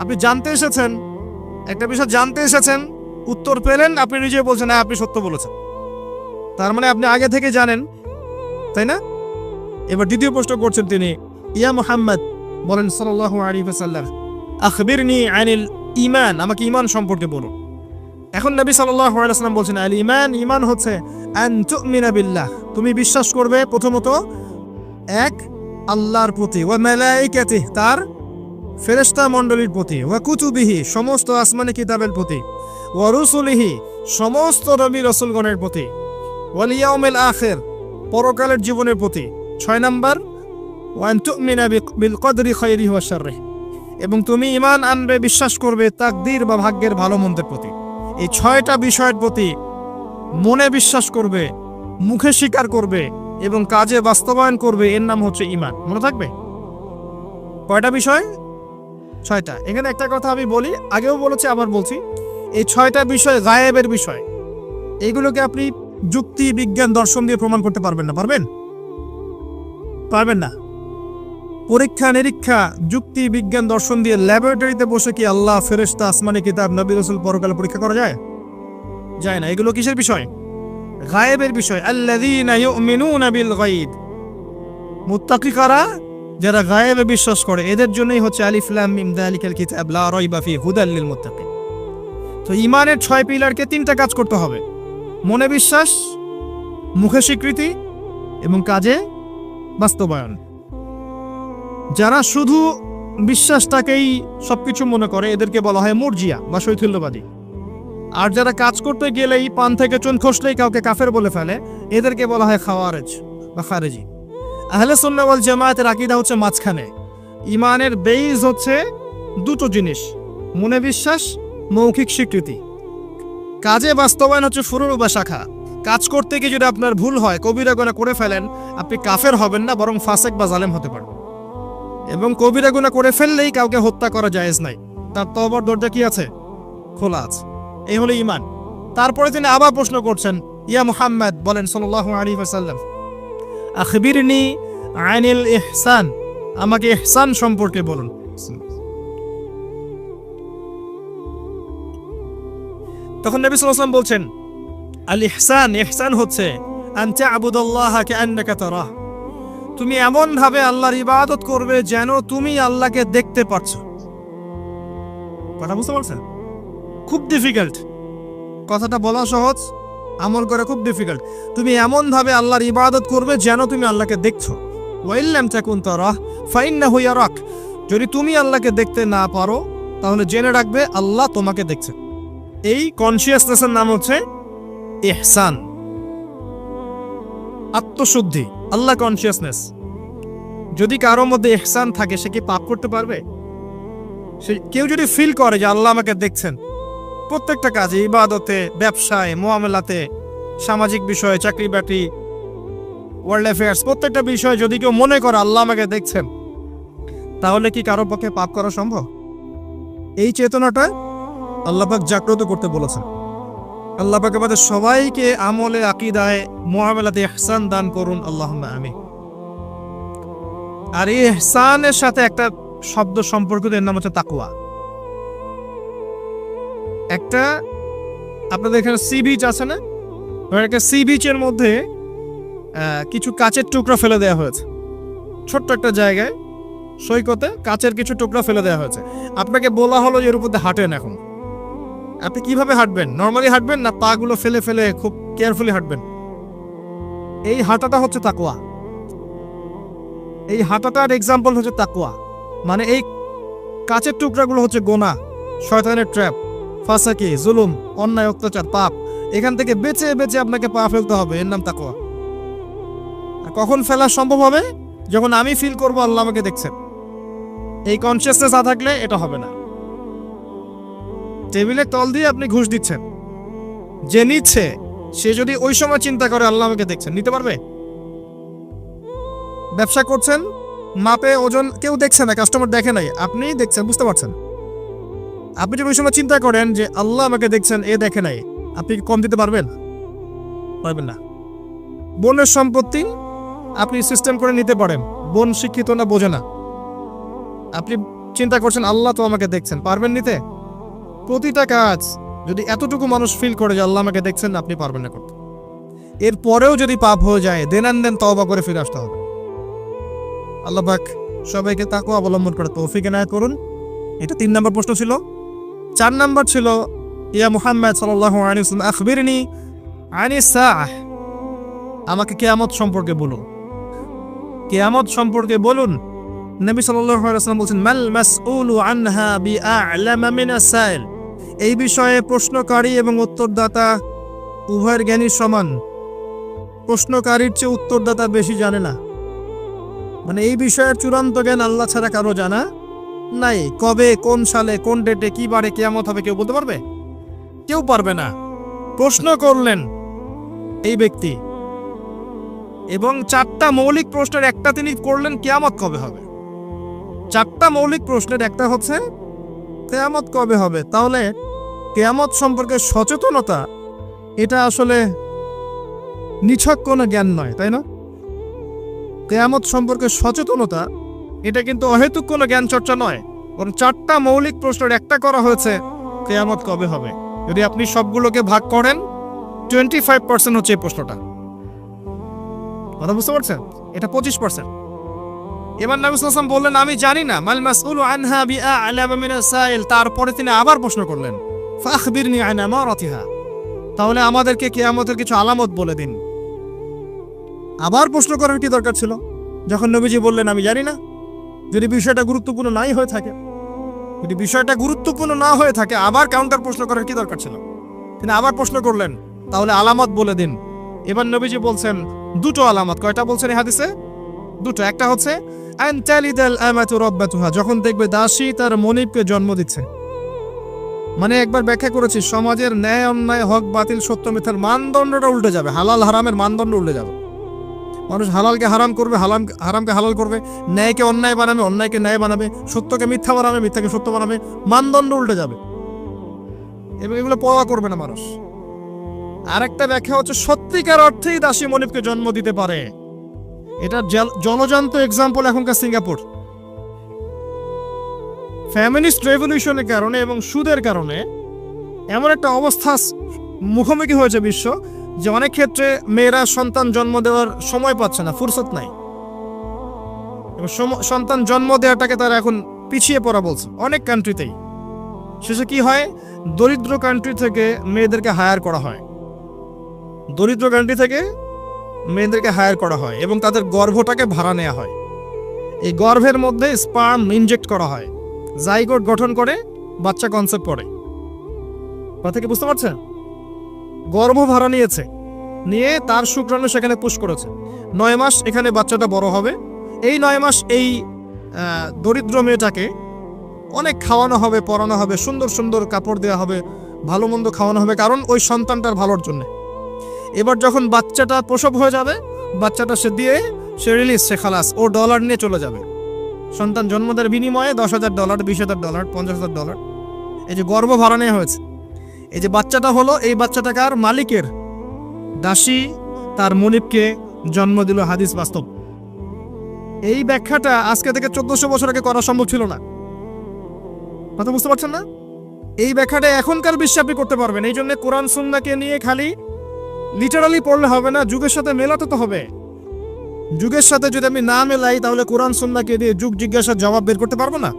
আপনি জানতে এসেছেন, একটা বিষয় জানতে এসেছেন, উত্তর পেলেন, আপনি নিজেই বলছেন হ্যাঁ আপনি সত্য বলেছেন, তার মানে আপনি আগে থেকে জানেন, তাই না? এবার দ্বিতীয় প্রশ্ন করছেন তিনি, ইয়া মুহাম্মদ, বলেন সাল্লাল্লাহু আলাইহি ওয়াসাল্লাম, আখবিরনি আনিল ঈমান, আমাকে ঈমান সম্পর্কে বলুন। এখন নবী সাল্লাল্লাহু আলাইহি ওয়াসাল্লাম বলছেন, আল ঈমান, ঈমান হচ্ছে আন তুমিনা বিল্লাহ, তুমি বিশ্বাস করবে প্রথমত এক আল্লাহর প্রতি, ওয়া মালাইকাতিহি, তার ফেরেশতা মণ্ডলীর প্রতি, ওয়া কুতুবিহি, সমস্ত আসমানি কিতাবের প্রতি, ওয়া রুসুলিহি, সমস্ত নবী রাসূলগণের প্রতি, ওয়াল ইয়াউমিল আখির, পরকালের জীবনের প্রতি। 6 নাম্বার, ওয়া আন তুমিনা বিল কদরি খায়রিহি ওয়া শাররিহি, এবং তুমি ঈমান আনবে, বিশ্বাস করবে তাকদীর বা ভাগ্যের ভালো মন্দের প্রতি। এই 6টা বিষয়ের প্রতি মনে বিশ্বাস করবে, মুখে স্বীকার করবে এবং কাজে বাস্তবায়ন করবে, এর নাম হচ্ছে ঈমান। মনে থাকবে? কয়টা বিষয়? 6টা। এখানে একটা কথা আমি বলি, আগেও বলেছি আবার বলছি, এই 6টা বিষয় গায়েবের বিষয়। এইগুলোকে আপনি যুক্তি, বিজ্ঞান, দর্শন দিয়ে প্রমাণ করতে পারবেন না। পারবেন? পারবেন না। পরীক্ষা নিরীক্ষা, যুক্তি, বিজ্ঞান, দর্শন দিয়ে ল্যাবরেটরিতে বসে কি আল্লাহ, ফেরেশতা, আসমানি কিতাব, নবী রাসূল, পরকাল পরীক্ষা করা যায়? যায় না। এগুলো কিসের বিষয়? গায়েবের বিষয়। আল্লাযীনা ইউমিনুনা বিল গায়ব, মুত্তাকি কারা? যারা গায়েবে বিশ্বাস করে, এদের জন্যই হচ্ছে আলিফ লাম মিম যালিকাল কিতাব লা রাইবা ফিহি হুদাল লিল মুত্তাকিন। তো ঈমানের 6 পিলারকে 3টা কাজ করতে হবে: মনে বিশ্বাস, মুখে স্বীকৃতি এবং কাজে বাস্তবায়ন। যারা শুধু বিশ্বাসটাকেই সবকিছু মনে করে, এদেরকে বলা হয় মুরজিয়া বা শৈথিল্যবাদী। আর যারা কাজ করতে গেলেই পান থেকে চুন খসলেই কাউকে কাফের বলে ফেলে, এদেরকে বলা হয় খাওয়ারেজ বা খারেজি। আহলে সুন্নাহ ওয়াল জামায়াতের আকীদা হচ্ছে মাঝখানে। ঈমানের বেইজ হচ্ছে দুটো জিনিস: মনে বিশ্বাস, মৌখিক স্বীকৃতি। কাজে বাস্তবায়ন হচ্ছে ফুরু বা শাখা। কাজ করতে গিয়ে যদি আপনার ভুল হয়, কবিরা গুনাহ করে ফেলেন, আপনি কাফের হবেন না, বরং ফাসেক বা জালেম হতে পারেন। এবং কবিরা গুনাহ করে ফেললেই কাউকে হত্যা করা জায়েজ নাই, তার তওবার দরজা কি আছে? খোলা আছে। এই হলো ঈমান। তারপরে তিনি আবার প্রশ্ন করছেন, ইয়া মুহাম্মদ, বলেন সাল্লাল্লাহু আলাইহি ওয়াসাল্লাম, আখবিরনি আনিল ইহসান, আমাকে ইহসান সম্পর্কে বলুন। তখন নবী সাল্লাল্লাহু আলাইহি ওয়াসাল্লাম বলছেন, আল ইহসান, ইহসান হচ্ছে আন তা'বুদাল্লাহা কাআন্নাকা তারাহ, তুমি এমন ভাবে আল্লাহর ইবাদত করবে যেন তুমি আল্লাহকে দেখতে পাচ্ছো। কথা বুঝতে পারছেন? খুব ডিফিকাল্ট। কথাটা বলা সহজ, আমল করা খুব ডিফিকাল্ট। তুমি এমন ভাবে আল্লাহর ইবাদত করবে যেন তুমি আল্লাহকে দেখছো। ওয়া ইল্লাম তাকুন তারাহ ফাইন্নাহু ইয়ারাক, যদি তুমি আল্লাহকে দেখতে না পারো তাহলে জেনে রাখবে আল্লাহ তোমাকে দেখছে। এই কনসিয়াসনেসের নাম হচ্ছে ইহসান, আত্মশুদ্ধি, আল্লাহ কনসিয়াসনেস। যদি কারো মধ্যে ইহসান থাকে, সে কি পাপ করতে পারবে? সে কেউ যদি ফিল করে যে আল্লাহ আমাকে দেখছেন, প্রত্যেকটা কাজে, ইবাদতে, ব্যবসায়, মুআমালাতে, সামাজিক বিষয়ে, চাকরি বাকরি, ওয়ার্ল্ড অ্যাফেয়ার্স, প্রত্যেকটা বিষয়ে যদি কেউ মনে করে আল্লাহ আমাকে দেখছেন, তাহলে কি কারো পক্ষে পাপ করা সম্ভব? এই চেতনাটা আল্লাহ পাক জাগ্রত করতে বলেছেন। আল্লাহ পাক আমাদের সবাইকে আমলে, আকীদায়, মুআমালাতে ইহসান দান করুন, আল্লাহুম্মা আমিন। আর এই ইহসানের সাথে একটা শব্দ সম্পর্কিত, এর নাম হচ্ছে তাকওয়া। একটা আপনাদের এখানে সি বিচ আছে না? একটা সি বিচের মধ্যে কিছু কাচের টুকরা ফেলে দেওয়া হয়েছে। ছোট্ট একটা জায়গায় সৈকতে কাচের কিছু টুকরা ফেলে দেওয়া হয়েছে। আপনাকে বলা হলো যে এর উপর দিয়ে হাঁটেন। এখন আপনি কিভাবে হাঁটবেন? নর্মালি হাঁটবেন না পাগুলো ফেলে ফেলে খুব কেয়ারফুলি হাঁটবেন? এই হাঁটাটা হচ্ছে তাকওয়া। এই হাঁটাটার এক্সাম্পল হচ্ছে তাকওয়া। মানে এই কাচের টুকরাগুলো হচ্ছে গোনা, শয়তানের ট্র্যাপ, ফাসাকি, জুলুম, অন্যায়, অত্যাচার, পাপ। এখান থেকে বেঁচে বেঁচে আপনাকে পা ফেলতে হবে, এর নাম তাকওয়া। কখন ফেলা সম্ভব হবে? যখন আমি ফিল করব আল্লাহ আমাকে দেখছেন। এই কনসিয়াসনেস না থাকলে এটা হবে না। টেবিলের তল দিয়ে আপনি ঘুষ দিচ্ছেন, যে নিচ্ছে সে যদি ওই সময় চিন্তা করে আল্লাহ আমাকে দেখছেন, নিতে পারবে? ব্যবসা করছেন, মাপে ওজন কেউ দেখছে না, কাস্টমার দেখে নাই, আপনি দেখছেন, বুঝতে পারছেন। আপনি যদি ওই সময় চিন্তা করেন যে আল্লাহ আমাকে দেখছেন, এ দেখে নাই, আপনি কি কম দিতে পারবেন? পারবেন না। বোনের সম্পত্তি আপনি সিস্টেম করে নিতে পারেন, বোন শিক্ষিত না, বোঝে না, আপনি চিন্তা করছেন আল্লাহ তো আমাকে দেখছেন, পারবেন নিতে? প্রতিটা কাজ যদি এতটুকু মানুষ ফিল করে যে আল্লাহ আমাকে দেখছেন, আপনি পারবেন না করতে। এরপরেও যদি পাপ হয়ে যায়, দেন তওবা করে ফিরে আসতে হবে। আল্লাহ পাক সবাইকে তাকওয়া অবলম্বন করে তৌফিক এনায়েত করুন। এটা 3 নম্বর প্রশ্ন ছিল। 4 নম্বর ছিল, ইয়া মুহাম্মদ সাল্লাল্লাহু আলাইহি ওয়াসাল্লাম আখবিরনি আনিস সাআহ, আমাকে কিয়ামত সম্পর্কে বলুন, কিয়ামত সম্পর্কে বলুন। নবী সাল্লাল্লাহু আলাইহি ওয়াসাল্লাম বলেন, মাল মাসউলু আনহা বিআ'লামা মিনাস সাইল, এই বিষয়ে প্রশ্নকারী এবং উত্তরদাতা উভয়ের জ্ঞানী সমান। প্রশ্নকারীর চেয়ে উত্তরদাতা বেশি জানে না। মানে এই বিষয়ের চূড়ান্ত জ্ঞান আল্লাহ ছাড়া কারো জানা নাই। কবে, কোন সালে, কোন ডেটে, কি বারে কিয়ামত হবে কেউ বলতে পারবে? কেউ পারবে না। প্রশ্ন করলেন এই ব্যক্তি, এবং 4টা মৌলিক প্রশ্নের একটা তিনি করলেন, কিয়ামত কবে হবে। 4টা মৌলিক প্রশ্নের একটা হচ্ছে কিয়ামত কবে হবে। তাহলে কিয়ামত সম্পর্কে সচেতনতা, এটা আসলে নিছক কোনো জ্ঞান নয়, তাই না? কিয়ামত সম্পর্কে সচেতনতা এটা কিন্তু অহেতুক কোনো জ্ঞান চর্চা নয়, বরং 4টা মৌলিক প্রশ্নের একটা করা হয়েছে, কিয়ামত কবে হবে। যদি আপনি সবগুলোকে ভাগ করেন, 25% হচ্ছে এই প্রশ্নটা। কথা বুঝতে পারছেন? এটা 25%। এবার নবী সাল্লাল্লাহু আলাইহি ওয়াসাল্লাম বললেন, আমি জানি না, মাল মাসউলু আনহা বিআ'লামা মিনাস সাইল। তারপরে তিনি আবার প্রশ্ন করলেন, ফাখবিরনি আন আমারাতিহা, তাহলে আমাদেরকে কিয়ামতের কিছু আলামত বলে দিন। আবার প্রশ্ন করার কি দরকার ছিল, যখন নবীজি বললেন আমি জানি না? যদি বিষয়টা গুরুত্বপূর্ণ নাই হয়ে থাকে, যদি বিষয়টা গুরুত্বপূর্ণ না হয়ে থাকে, আবার কাউন্টার প্রশ্ন করার কি দরকার ছিল? তিনি আবার প্রশ্ন করলেন, তাহলে আলামত বলে দিন। এবার নবীজি বলছেন 2টো আলামত। কয়টা বলছেন এই হাদিসে? 2টো। একটা হচ্ছে আন তালিদাল আমাতু রাব্বাতুহা, যখন দেখবে দাসী তার মনিবকে জন্ম দিচ্ছে। মানে একবার ব্যাখ্যা করেছি, সমাজের ন্যায় অন্যায়, হক বাতিল, সত্য মিথ্যার মানদণ্ডটা উল্টে যাবে, হালাল হারামের মানদণ্ড উল্টে যাবে। মানুষ হালালকে হারাম করবে, হারামকে হালাল করবে, ন্যায়কে অন্যায় বানাবে, অন্যায়কে ন্যায় বানাবে, সত্যকে মিথ্যা বানাবে, মিথ্যাকে সত্য বানাবে, মানদণ্ড উল্টে যাবে এবং এগুলো পরোয়া করবে না মানুষ। আরেকটা ব্যাখ্যা হচ্ছে সত্যিকার অর্থেই দাসী মনিবকে জন্ম দিতে পারে। এটা জনজান্ত এক্সাম্পল এখনকার সিঙ্গাপুর। ফ্যামিলিস্ট রেভলিউশনের কারণে এবং সুদের কারণে এমন একটা অবস্থা মুখোমুখি হয়েছে বিশ্ব, যে অনেক ক্ষেত্রে মেয়েরা সন্তান জন্ম দেওয়ার সময় পাচ্ছে না, ফুরসত নাই, এবং সন্তান জন্ম দেওয়াটাকে তারা এখন পিছিয়ে পড়া বলছে অনেক কান্ট্রিতেই। শেষে কি হয়, দরিদ্র কান্ট্রি থেকে মেয়েদেরকে হায়ার করা হয়, দরিদ্র কান্ট্রি থেকে মেয়েদেরকে হায়ার করা হয় এবং তাদের গর্ভটাকে ভাড়া নেওয়া হয়। এই গর্ভের মধ্যে স্পার্ম ইনজেক্ট করা হয়, জাইগোট গঠন করে বাচ্চা কনসেপ্ট করে। কথা কি বুঝতে পারছেন? গর্ভ ভাড়া নিয়েছে, নিয়ে তার শুক্রাণু সেখানে পুশ করেছে। 9 মাস এখানে বাচ্চাটা বড় হবে। এই 9 মাস এই দরিদ্র মেয়েটাকে অনেক খাওয়ানো হবে, পরানো হবে, সুন্দর সুন্দর কাপড় দেওয়া হবে, ভালো মন্দ খাওয়ানো হবে, কারণ ওই সন্তানটার ভালোর জন্য। এবার যখন বাচ্চাটা প্রসব হয়ে যাবে, বাচ্চাটা সে রিলিজ, সে খালাস, ও ডলার নিয়ে চলে যাবে। সন্তান জন্ম দেওয়ার বিনিময়ে $10,000, $20,000, $50,000, এই যে গর্ভ ভাড়া নেওয়া হয়েছে। এই যে বাচ্চাটা হলো, এই বাচ্চাটাকে আর মালিকের, দাসী তার মনিবকে জন্ম দিল। হাদিস বাস্তব। এই ব্যাখ্যাটা আজকে থেকে 1400 বছর আগে করা সম্ভব ছিল না। কথা বুঝতে পারছেন না? এই ব্যাখ্যাটা এখনকার বিশ্বে আপনি করতে পারবেন। এই জন্য কোরআন সুন্নাহকে নিয়ে খালি লিটারালি পড়লে হবে না, যুগের সাথে মেলাতে তো হবে। যুগের সাথে যদি আমি না মেলাই, তাহলে কোরআন সুন্নাহকে দিয়ে যুগ জিজ্ঞাসার জবাব বের করতে পারবো না।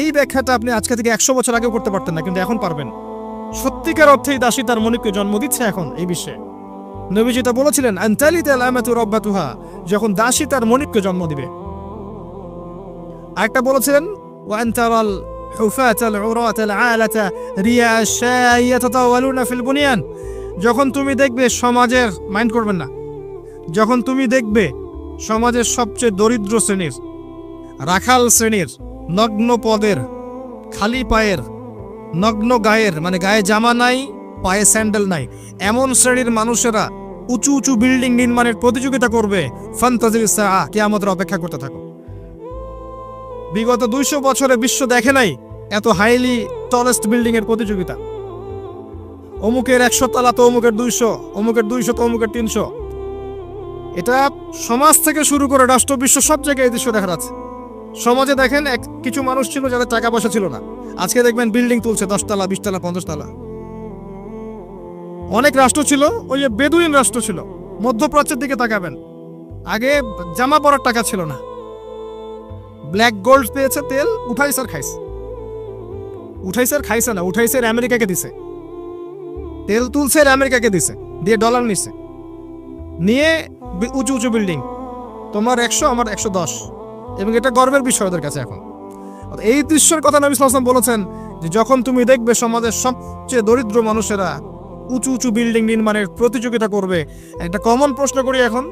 এই ব্যাখ্যাটা আপনি আজকে থেকে 100 বছর আগেও করতে পারতেন না, কিন্তু এখন পারবেন। সত্যিকার অর্থেই দাসী তার মনিবকে জন্ম দিচ্ছে এখন এই বিশ্বে। নবীজি তা বলেছিলেন আনতালিতাল আমাতু রাব্বাতুহা, যখন দাসী তার মনিবকে জন্ম দিবে। আরেকটা বলেছিলেন ওয়া আনতারাল হুফাতাল উরাতাল আলাতা রিয়া আশ-শাই ইয়াতাতাওয়ালুনা ফিল বুনিয়ান, যখন তুমি দেখবে সমাজের, মাইন্ড করবেন না, যখন তুমি দেখবে সমাজের সবচেয়ে দরিদ্র শ্রেণীর, রাখাল শ্রেণীর, নগ্ন পদের, খালি পায়ের, নগ্ন গায়ের, মানে গায়ে জামা নাই, পায়ে স্যান্ডেল নাই, এমন শ্রেণীর মানুষেরা উঁচু উঁচু বিল্ডিং নির্মাণের প্রতিযোগিতা করবে, ফান্তাজির সাআ, কিয়ামতের অপেক্ষা করতে থাকো। বিগত 200 বছরে বিশ্ব দেখে নাই এত হাইলি টলেস্ট বিল্ডিং এর প্রতিযোগিতা। অমুকের 100 তলা তো অমুকের 200, অমুকের 200 তো অমুকের 300। এটা সমাজ থেকে শুরু করে রাষ্ট্র, বিশ্ব সব জায়গায় এই দৃশ্য দেখা যাচ্ছে। সমাজে দেখেন কিছু মানুষ ছিল যাদের টাকা পয়সা ছিল না, আজকে দেখবেন বিল্ডিং তুলছে 10 তলা, 20 তলা, 50 তলা। অনেক রাষ্ট্র ছিল, ওই যে বেদুইন রাষ্ট্র ছিল, মধ্যপ্রাচ্যের দিকে তাকাবেন, আগে জামা পরার টাকা ছিল না, ব্ল্যাক গোল্ড পেয়েছে, তেল উঠাইছে আর খাইছে, উঠাইছে আর খাইছে না, উঠাইছে আর আমেরিকাকে দিছে, তেল তুলছে আর আমেরিকাকে দিছে, দিয়ে ডলার নিছে, নিয়ে উঁচু উঁচু বিল্ডিং, তোমার 100 আমার 110, এবং এটা গর্বের বিষয় ওদের কাছে এখন। এই দৃশ্যের কথা নবী সাল্লাল্লাহু আলাইহি ওয়াসাল্লাম বলেছেন যে যখন তুমি দেখবে সমাজের সবচেয়ে দরিদ্র মানুষেরা উঁচু উঁচু বিল্ডিং নির্মাণের প্রতিযোগিতা করবে, একটা কমন প্রশ্ন করি এখন,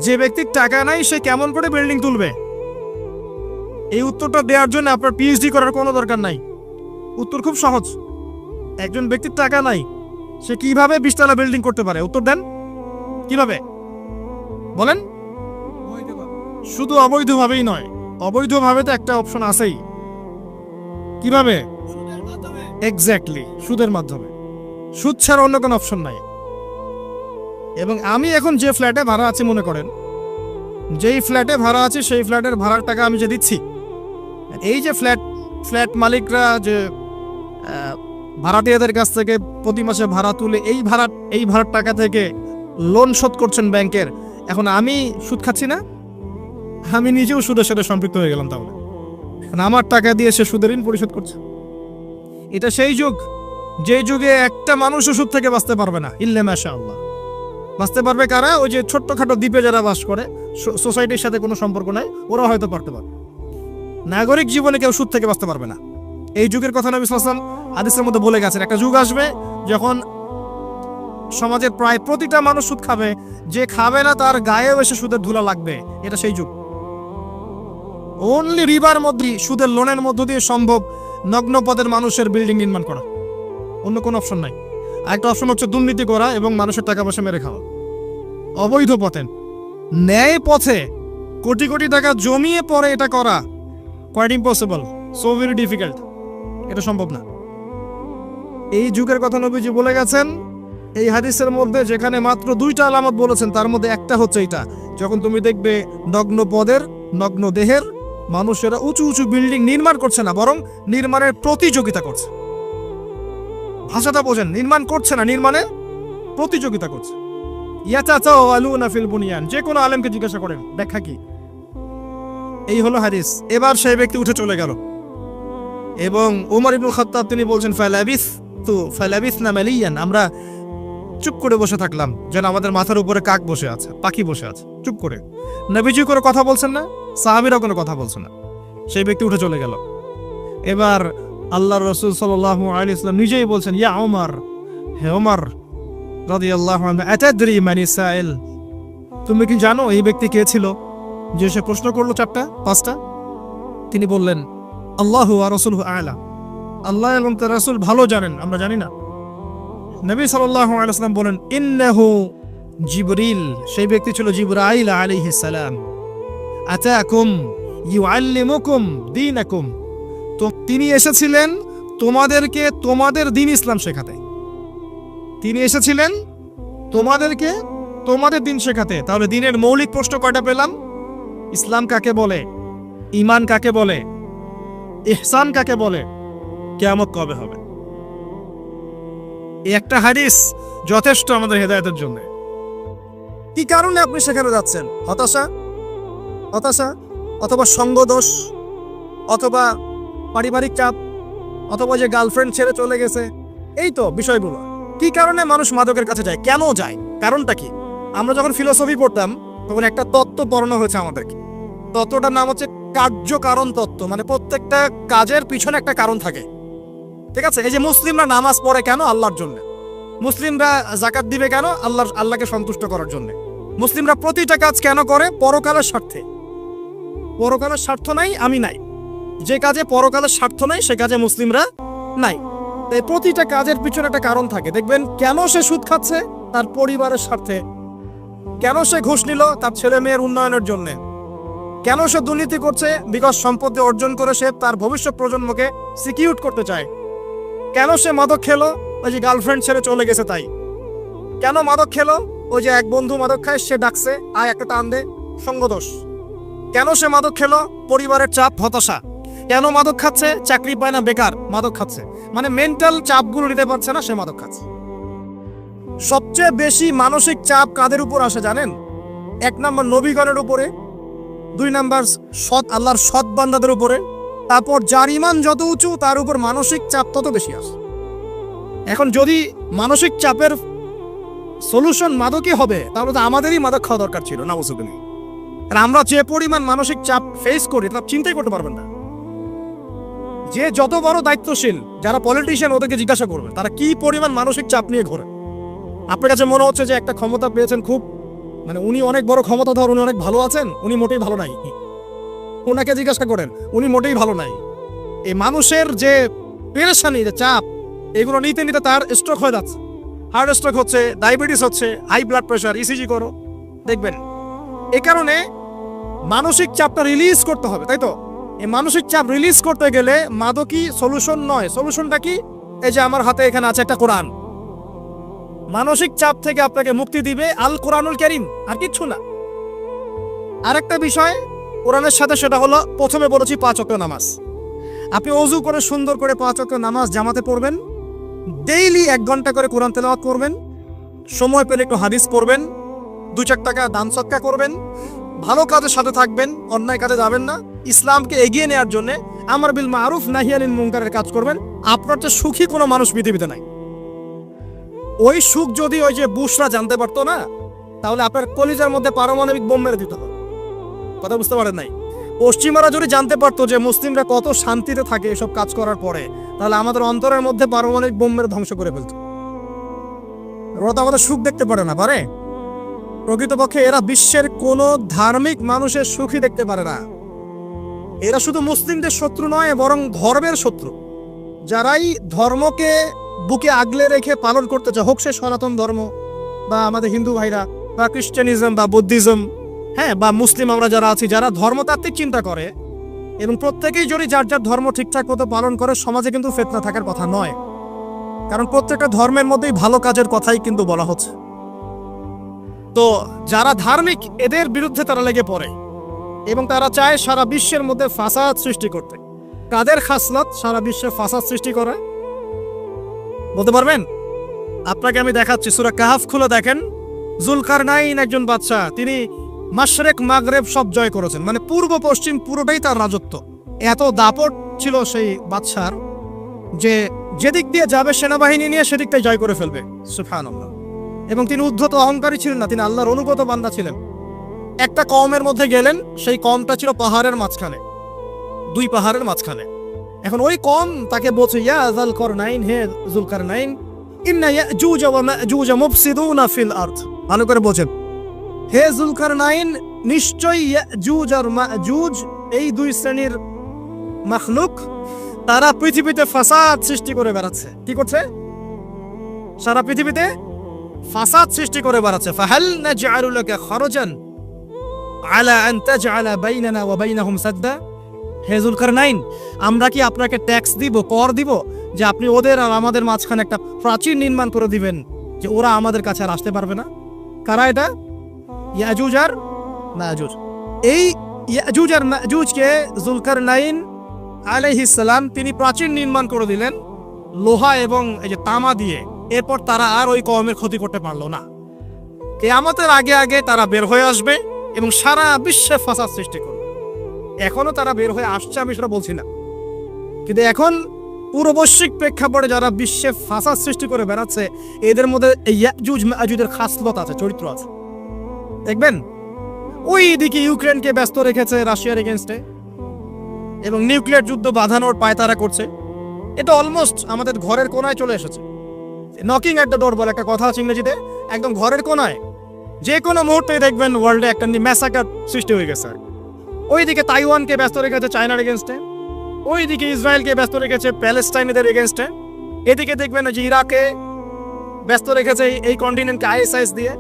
যে ব্যক্তির টাকা নাই সে কেমন করে বিল্ডিং তুলবে? এই উত্তরটা দেওয়ার জন্য আপনার পিএইচডি করার কোনো দরকার নাই, উত্তর খুব সহজ। একজন ব্যক্তির টাকা নাই, সে কিভাবে 20 তলা বিল্ডিং করতে পারে? উত্তর দেন, কিভাবে বলেন? শুধু অবৈধভাবেই নয়, অবৈধভাবে তো একটা অপশন আছেই। কিভাবে? এক্স্যাক্টলি, সুদের মাধ্যমে। সুদ ছাড়া অন্য কোনো অপশন নাই। এবং আমি এখন যে ফ্ল্যাটে ভাড়া আছি, মনে করেন যেই ফ্ল্যাটে ভাড়া আছে সেই ফ্ল্যাটের ভাড়ার টাকা আমি যে দিচ্ছি, এই যে ফ্ল্যাট মালিকরা যে ভাড়াটিয়াদের কাছ থেকে প্রতি মাসে ভাড়া তুলে এই ভাড়ার টাকা থেকে লোন শোধ করছেন ব্যাংকের, এখন আমি সুদ খাচ্ছি না? আমি নিজেও সুদের সাথে সম্পৃক্ত হয়ে গেলাম। তাহলে আমার টাকা দিয়ে সে সুদের ঋণ পরিশোধ করছে। এটা সেই যুগ, যে যুগে একটা মানুষও সুদ থেকে বাঁচতে পারবে না, ইল্লা মাশাআল্লাহ। বাঁচতে পারবে কারা? ওই যে ছোট্টখাটো দ্বীপে যারা বাস করে, সোসাইটির সাথে কোনো সম্পর্ক নাই, ওরা হয়তো পারতে পারবে। নাগরিক জীবনে কেউ সুদ থেকে বাঁচতে পারবে না। এই যুগের কথা নবী সাল্লাল্লাহু আলাইহি ওয়াসাল্লাম হাদিসের মধ্যে বলে গেছেন। একটা যুগ আসবে যখন সমাজের প্রায় প্রতিটা মানুষ সুদ খাবে, যে খাবে না তার গায়েও এসে সুদের ধুলা লাগবে। এটা সেই যুগ। অনলি রিবার মধ্যে, সুদের লোনের মধ্য দিয়ে সম্ভব নগ্ন পদের মানুষের বিল্ডিং নির্মাণ করা, অন্য কোনো অপশন নাই। আরেকটা অপশন হচ্ছে দুর্নীতি করা এবং মানুষের টাকা পয়সা মেরে খাওয়া। অবৈধ পথে, ন্যায় পথে কোটি কোটি টাকা জমিয়ে পরে এটা করা quite impossible, so very difficult, এটা সম্ভব না। এই যুগের কথা নবীজি বলে গেছেন এই হাদিসের মধ্যে, যেখানে মাত্র 2টা আলামত বলেছেন, তার মধ্যে একটা হচ্ছে এটা, যখন তুমি দেখবে নগ্ন পদের, নগ্ন দেহের মানুষেরা উঁচু উঁচু বিল্ডিং নির্মাণ করছে না, বরং নির্মাণের প্রতিযোগিতা করছে। ভাষাটা বোঝেন, নির্মাণ করছে না, নির্মাণের প্রতিযোগিতা করছে। ইয়াতাতাওয়ালুনা ফিল বুনিয়ান, যে কোনো আলেমকে জিজ্ঞাসা করেন ব্যাখ্যা কি। এই হলো হাদিস। এবার সেই ব্যক্তি উঠে চলে গেল এবং ওমর ইবনুল খাত্তাব তিনি বলছেন ফালাবিসনা মালিয়ান, আমরা চুপ করে বসে থাকলাম, যেন আমাদের মাথার উপরে কাক বসে আছে, পাখি বসে আছে, চুপ করে। নবীজি কোনো কথা বলছেন না, সাহাবীরা কোনো কথা বলছেন না, সেই ব্যক্তি উঠে চলে গেল। এবার আল্লাহর রাসূল সাল্লাল্লাহু আলাইহি ওয়াসাল্লাম নিজেই বলছেন, ইয়া ওমর, হে ওমর রাদিয়াল্লাহু আনহু, আতাদরি মানি সাইল, তুমি কি জানো এই ব্যক্তি কে ছিল যে সে প্রশ্ন করলো 4টা 5টা? তিনি বললেন, আল্লাহু ওয়া রাসূলুহু আ'লাম, আল্লাহ এবং তার রাসূল ভালো জানেন, আমরা জানি না। নবী সাল্লাল্লাহু আলাইহি ওয়াসাল্লাম বলেন, ইন্নাহু জিবরিল, সেই ব্যক্তি ছিল জিবরাইল আলাইহিস সালাম, আতাকুম ইউআল্লিমুকুম দীনাকুম, তো তিনি এসেছিলেন তোমাদেরকে তোমাদের দ্বীন ইসলাম শেখাতে। তিনি এসেছিলেন তোমাদেরকে তোমাদের দ্বীন শেখাতে। তাহলে দ্বীনের মৌলিক প্রশ্ন কয়টা পেলাম? ইসলাম কাকে বলে, ঈমান কাকে বলে, ইহসান কাকে বলে, কিয়ামত কবে হবে। এই একটা হাদিস যথেষ্ট আমাদের হেদায়েতের জন্য। কি কারণে আপনি সেখানে যাচ্ছেন? হতাশা অথবা সঙ্গদোষ, অথবা পারিবারিক চাপ, অথবা যে গার্লফ্রেন্ড ছেড়ে চলে গেছে, এই তো বিষয়গুলো। কি কারণে মানুষ মাদকের কাছে যায়, কেন যায়, কারণটা কি? আমরা যখন ফিলোসফি পড়তাম তখন একটা তত্ত্ব পড়ানো হয়েছে আমাদেরকে। তত্ত্বটার নাম হচ্ছে কার্যকারণ তত্ত্ব। মানে প্রত্যেকটা কাজের পিছনে একটা কারণ থাকে, ঠিক আছে? এই যে মুসলিমরা নামাজ পড়ে কেন? আল্লাহর জন্য। মুসলিমরা যাকাত দিবে কেন? আল্লাহকে সন্তুষ্ট করার জন্য। মুসলিমরা প্রতিটা কাজ কেন করে? পরকালের স্বার্থে। পরকালের স্বার্থ নাই, আমি নাই। যে কাজে পরকালের স্বার্থ নাই সে কাজে মুসলিমরা নাই। তাই প্রতিটা কাজের পিছনে একটা কারণ থাকে। দেখবেন কেন সে সুদ খাচ্ছে? তার পরিবারের স্বার্থে। কেন সে ঘুষ নিল? তার ছেলে মেয়ের উন্নয়নের জন্য। কেন সে দুর্নীতি করছে? বিকজ সম্পত্তি অর্জন করে সে তার ভবিষ্যৎ প্রজন্মকে সিকিউর করতে চায়। কেন সে মাদক খেলো? ওই যে গার্লফ্রেন্ড ছেড়ে চলে গেছে তাই। কেন মাদক খেলো? ওই যে এক বন্ধু মাদক খায়, সে ডাকছে আয় একটা টান দে, সঙ্গদোষ। কেন সে মাদক খেলো? পরিবারের চাপ, হতাশা। কেন মাদক খাচ্ছে? চাকরি পায় না, বেকার, মাদক খাচ্ছে। মানে মেন্টাল চাপগুলো নিতে পারছে না, সে মাদক খাচ্ছে। সবচেয়ে বেশি মানসিক চাপ কাদের উপর আসে জানেন? 1 নম্বর নবীগণের উপরে, 2 নম্বর আল্লাহর সৎ বান্দাদের উপরে, তারপর যার ঈমান যত উঁচু তার উপর মানসিক চাপ তত বেশি আসে। এখন যদি মানসিক চাপের সলিউশন মাদকই হবে, তাহলে তো আমাদেরই মাদক খাওয়া দরকার ছিল, না বুঝতে? আর আমরা যে পরিমাণ মানসিক চাপ ফেস করি তা চিন্তাই করতে পারবেন না। যে যত বড় দায়িত্বশীল যারা পলিটিশিয়ান, ওদেরকে জিজ্ঞাসা করবে তারা কি পরিমাণ মানসিক চাপ নিয়ে ঘোরে। আপনার কাছে মনে হচ্ছে যে একটা ক্ষমতা পেয়েছেন, খুব মানে উনি অনেক বড় ক্ষমতাধর, উনি অনেক ভালো আছেন, উনি মোটেই ভালো নাই। ওনাকে জিজ্ঞাসা করেন, উনি মোটেই ভালো নাই। এই মানুষের যে পেরেশানি, যে চাপ, এগুলো নিতে নিতে তার স্ট্রোক হয়ে যাচ্ছে, হার্ট স্ট্রোক হচ্ছে, ডায়াবেটিস হচ্ছে, হাই ব্লাড প্রেশার, ইসিজি করো, দেখবেন। এ কারণে মানসিক চাপটা রিলিজ করতে হবে, তাই তো? এই মানসিক চাপ রিলিজ করতে গেলে মাদকই সলিউশন নয়। সলিউশনটা কি? এই যে আমার হাতে এখানে আছে একটা কোরআন। মানসিক চাপ থেকে আপনাকে মুক্তি দিবে আল কোরআনুল কারীম, আর কিচ্ছু না। আরেকটা বিষয় কোরআনের সাথে, সেটা হলো প্রথমে বলেছি 5 ওয়াক্ত নামাজ। আপনি ওযু করে সুন্দর করে 5 ওয়াক্ত নামাজ জামাতে পড়বেন, ডেইলি 1 ঘন্টা করে কোরআন তেলাওয়াত করবেন, সময় পেলে একটু হাদিস পড়বেন, 2-4 টাকা দান সদকা করবেন, ভালো কাজের সাথে থাকবেন, অন্যায় কাজে যাবেন না, ইসলামকে এগিয়ে নেওয়ার জন্য আমর বিল মারুফ নাহি আনিল মুনকারের কাজ করবেন। আপনার তো সুখী কোনো মানুষ পৃথিবীতে নাই। ওই সুখ যদি ওই যে বুশরা জানতে পারতো না, তাহলে আপনার কলিজার মধ্যে পারমাণবিক বোম মেরে দিত। কথা বুঝতে পারেন নাই? পশ্চিমারা যদি জানতে পারতো যে মুসলিমরা কত শান্তিতে থাকে এসব কাজ করার পরে, তাহলে আমাদের অন্তরের মধ্যে পারমাণবিক বোম মেরে ধ্বংস করে ফেলত। ওরা তো আমাদের সুখ দেখতে পারে না, পারে? প্রকৃতপক্ষে এরা বিশ্বের কোন ধার্মিক মানুষের সুখী দেখতে পারে না। এরা শুধু মুসলিমদের শত্রু নয়, বরং ধর্মের শত্রু। যারাই ধর্মকে বুকে আগলে রেখে পালন করতে চায়, হোক সে সনাতন ধর্ম বা আমাদের হিন্দু ভাইরা বা খ্রিস্টানিজম বা বুদ্ধিজম, হ্যাঁ, বা মুসলিম আমরা যারা আছি, যারা ধর্মতাত্ত্বিক চিন্তা করে এবং প্রত্যেকেই যদি যার যার ধর্ম ঠিকঠাক মতো পালন করে, সমাজে কিন্তু ফিতনা থাকার কথা নয়। কারণ প্রত্যেকটা ধর্মের মধ্যেই ভালো কাজের কথাই কিন্তু বলা হচ্ছে। তো যারা ধার্মিক, এদের বিরুদ্ধে তারা লেগে পড়ে এবং তারা চায় সারা বিশ্বের মধ্যে ফাসাদ সৃষ্টি করতে। কাদের খাসলত সারা বিশ্বে ফাসাদ সৃষ্টি করে বলতে পারবেন? আপনাকে আমি দেখাচ্ছি, সূরা কাহাফ খুলে দেখেন। জুলকারনাইন একজন বাদশা, তিনি মাশরিক মাগরিব সব জয় করেছেন, মানে পূর্ব পশ্চিম পুরোটাই তার রাজত্ব। এত দাপট ছিল সেই বাদশার যে যেদিক দিয়ে যাবে সেনাবাহিনী নিয়ে সেদিকটাই জয় করে ফেলবে। সুবহানাল্লাহ। এবং তিনি উদ্ধত অহংকারী ছিলেন না, তিনি আল্লাহর অনুগত বান্দা ছিলেন। একটা কওমের মধ্যে গেলেন, সেই কওমটা ছিল পাহাড়ের মাঝখানে, 2 পাহাড়ের মাঝখানে। এখন ওই কওম তাকে বলছে, ইয়া যুলকারনাইন, হে যুলকারনাইন, ইন্না ইয়াজুজ ওয়া মাজুজ মুফসিদুনা ফিল আরদ। ভালো করে বলেন, হে যুলকারনাইন, নিশ্চয়ই ইয়াজুজ আর মাজুজ এই 2 শ্রেণীর মাখলুক, তারা পৃথিবীতে ফাসাদ সৃষ্টি করে বেড়াচ্ছে। কি করছে? সারা পৃথিবীতে ফাসাদ সৃষ্টি করে বেড়াচ্ছে। ফাহাল নাজআলু লাকা খরজান আলা আন তাজআলা বাইনানা ওয়া বাইনাহুম সাদ্দা। হে যুলকারনাইন, আমরা কি আপনাকে ট্যাক্স দিব, কর দিব, যে আপনি ওদের আর আমাদের মাঝখানে একটা প্রাচীর নির্মাণ করে দিবেন, যে ওরা আমাদের কাছে আর আসতে পারবে না? কারা এটা? ইয়াজুজ আর মাজুজ। এই ইয়াজুজ আর মাজুজকে যুলকারনাইন আলাইহিস সালাম তিনি প্রাচীর নির্মাণ করে দিলেন লোহা এবং এই যে তামা দিয়ে। এরপর তারা আর ওই কওমের ক্ষতি করতে পারলো না। কিয়ামতের আগে আগে তারা বের হয়ে আসবে এবং সারা বিশ্বে ফাসাদ সৃষ্টি করবে। এখনো তারা বের হয়ে আসছে, আমি সেটা বলছি না, কিন্তু এখন পুরো বৈশ্বিক প্রেক্ষাপটে যারা বিশ্বে ফাসাদ সৃষ্টি করে বেড়াচ্ছে, এদের মধ্যে ইয়াজুজ মাজুজের খাসলত আছে, চরিত্র আছে। দেখবেন ওই দিকে ইউক্রেনকে ব্যস্ত রেখেছে রাশিয়ার এগেনস্টে এবং নিউক্লিয়ার যুদ্ধ বাঁধানোর পায়তারা করছে। এটা অলমোস্ট আমাদের ঘরের কোনায় চলে এসেছে। নকিং অ্যাট দ্য ডোর বলে একটা কথা আছে ইংরেজিতে, একদম ঘরের কোনায় যে কোনো মুহূর্তেই দেখবেন ওয়ার্ল্ডে একটা ম্যাসাকার সৃষ্টি হয়ে গেছে। ওইদিকে তাইওয়ানকে ব্যস্ত রেখেছে চায়নার এগেনস্টে, ওইদিকে ইসরায়েলকে ব্যস্ত রেখেছে প্যালেস্টাইনিদের এগেনস্টে, এদিকে দেখবেন যে ইরাকে ব্যস্ত রেখেছে এই কন্টিনেন্টকে আইএসআইএস দিয়ে,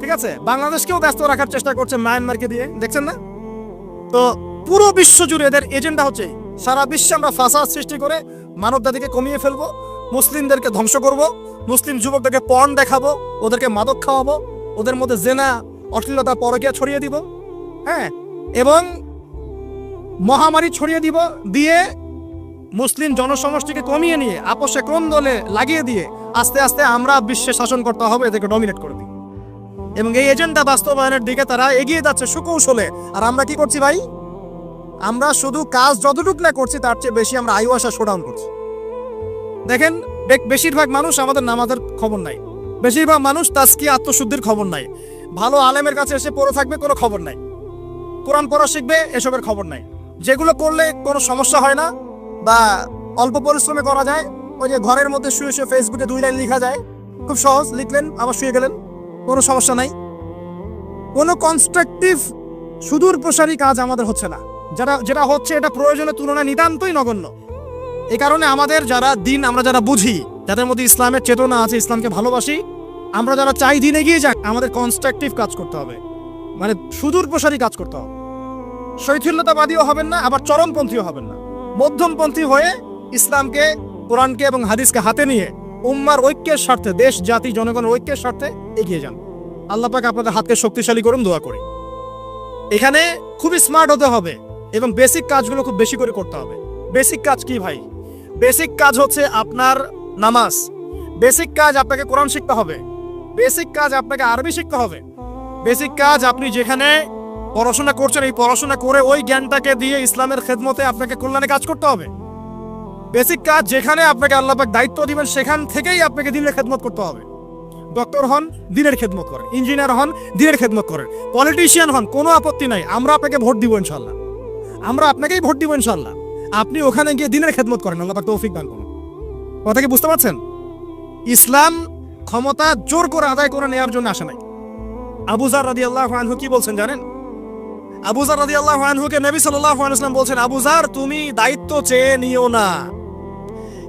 ঠিক আছে, বাংলাদেশকেও ব্যস্ত রাখার চেষ্টা করছে মায়ানমারকে দিয়ে, দেখছেন না? তো পুরো বিশ্ব জুড়ে এদের এজেন্ডা হচ্ছে সারা বিশ্বে আমরা ফাসাদ সৃষ্টি করে মানব জাতিকে কমিয়ে ফেলবো, মুসলিমদেরকে ধ্বংস করব, মুসলিম যুবকদেরকে পর্ন দেখাবো, ওদেরকে মাদক খাওয়াবো, ওদের মধ্যে জেনা অশ্লীলতা পরকীয়া ছড়িয়ে দিব, হ্যাঁ, এবং মহামারী ছড়িয়ে দিব, দিয়ে মুসলিম জনসমষ্টিকে কমিয়ে নিয়ে আপোষে ক্রন্দলে লাগিয়ে দিয়ে আস্তে আস্তে আমরা বিশ্বে শাসন করতে হবে, এদেরকে ডমিনেট করে দিই। এবং এই এজেন্ডা বাস্তবায়নের দিকে তারা এগিয়ে যাচ্ছে সুকৌশলে। আর আমরা কি করছি ভাই? আমরা শুধু কাজ যতটুকু না করছি তার চেয়ে বেশি আমরা আয়ু আশা শোডাউন করছি। দেখেন বেশিরভাগ মানুষ আমাদের নামাজের খবর নাই, বেশিরভাগ মানুষ তাজকিয়া আত্মশুদ্ধির খবর নাই, ভালো আলেমের কাছে এসে পড়ে থাকবে কোনো খবর নাই, কোরআন পড়া শিখবে এসবের খবর নাই। যেগুলো করলে কোনো সমস্যা হয় না বা অল্প পরিশ্রমে করা যায়, ওই যে ঘরের মধ্যে শুয়ে শুয়ে ফেসবুকে 2 লাইন লেখা যায়, খুব সহজ, লিখলেন আবার শুয়ে গেলেন, কোনো সমস্যা নাই। কোনো কনস্ট্রাকটিভ সুদূর প্রসারী কাজ আমাদের হচ্ছে না, যেটা হচ্ছে এটা প্রয়োজনের তুলনায় নিতান্তই নগণ্য। এই কারণে আমাদের যারা দিন আমরা যারা বুঝি, যাদের মধ্যে ইসলামের চেতনা আছে, ইসলামকে ভালোবাসি, আমরা যারা চাই দিন এগিয়ে যাক, আমাদের কনস্ট্রাকটিভ কাজ করতে হবে, মানে সুদূর প্রসারী কাজ করতে হবে। শৈথিল্যতাবাদীও হবেন না, আবার চরমপন্থীও হবেন না, মধ্যমপন্থী হয়ে ইসলামকে, কোরআনকে এবং হাদিসকে হাতে নিয়ে উম্মার ঐক্যের স্বার্থে, দেশ জাতি জনগণের ঐক্যের স্বার্থে এগিয়ে যান। আল্লাহ পাক আপনাদের হাতকে শক্তিশালী করুন, দোয়া করি। এখানে খুবই স্মার্ট হতে হবে এবং বেসিক কাজগুলো খুব বেশি করে করতে হবে। বেসিক কাজ কি ভাই? বেসিক কাজ হচ্ছে আপনার নামাজ, বেসিক কাজ আপনাকে কোরআন শিখতে হবে, বেসিক কাজ আপনাকে আরবি শিখতে হবে, বেসিক কাজ আপনি যেখানে পড়াশোনা করছেন এই পড়াশোনা করে ওই জ্ঞানটাকে দিয়ে ইসলামের খেদমতে আপনাকে কল্যাণে কাজ করতে হবে। বেসিক কাজ যেখানে আপনাকে আল্লাহ পাক দায়িত্ব দিবেন সেখান থেকেই আপনাকে দিনের খেদমত করতে হবে। ডক্টর হন, দিনের খেদমত করেন, ইঞ্জিনিয়ার হন, দিনের খেদমত করেন, পলিটিশিয়ান হন, কোনো আপত্তি নাই, আমরা আপনাকে ভোট দিব ইনশাল্লাহ, আমরা আপনাকেই ভোট দিব ইনশাল্লাহ। আপনি ওখানে গিয়ে দিনের খেদমত করেন, আল্লাহ পাক তৌফিক দান করুন। কথা কি বুঝতে পারছেন? ইসলাম ক্ষমতা জোর করে আদায় করে নেওয়ার জন্য আসে নাই। আবু যার রাদিয়াল্লাহু আনহু কি বলছেন জানেন? আবু যার রাদিয়াল্লাহু আনহুকে নবী সাল্লাল্লাহু আলাইহি ওয়াসাল্লাম বলছেন, আবু যার তুমি দায়িত্ব চেয়ে নিও না,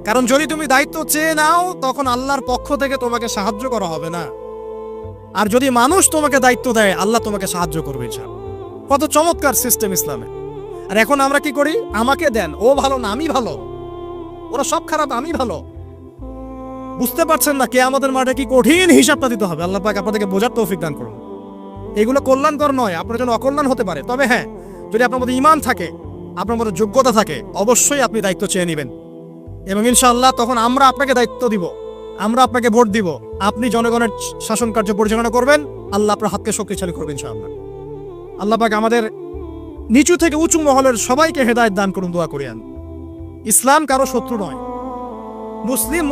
কারণ যদি তুমি দায়িত্ব চেয়ে নাও তখন আল্লাহর পক্ষ থেকে তোমাকে সাহায্য করা হবে না, আর যদি মানুষ তোমাকে দায়িত্ব দেয় আল্লাহ তোমাকে সাহায্য করবে ইনশাআল্লাহ। কত চমৎকার সিস্টেম ইসলামে। আর এখন আমরা কি করি? আমাকে দেন, ও ভালো না আমি ভালো, ওরা সব খারাপ আমি ভালো। বুঝতে পারছেন না আমাদের মাঠে কি কঠিন হিসাবটা দিতে হবে। আল্লাহ পাক আপনাদেরকে বোঝার তৌফিক দান করুন। এগুলো কল্যাণকর নয়, আপনার জন্য অকল্যাণ হতে পারে। তবে হ্যাঁ, যদি আপনার মধ্যে ঈমান থাকে, আপনার মধ্যে যোগ্যতা থাকে, অবশ্যই আপনি দায়িত্ব চেয়ে নেবেন এবং ইনশাআল্লাহ তখন আমরা আপনাকে দায়িত্ব দিব, আমরা আপনাকে ভোট দিব, আপনি জনগণের শাসন কার্য পরিচালনা করবেন, আল্লাহ আপনার হাতকে শক্তিশালী করবেন ইনশাআল্লাহ। আল্লাহ পাক আমাদের নিচু থেকে উঁচু মহলের সবাইকে হেদায়েত দান করুন, দোয়া করিয়ান। ইসলাম কারো শত্রু নয়।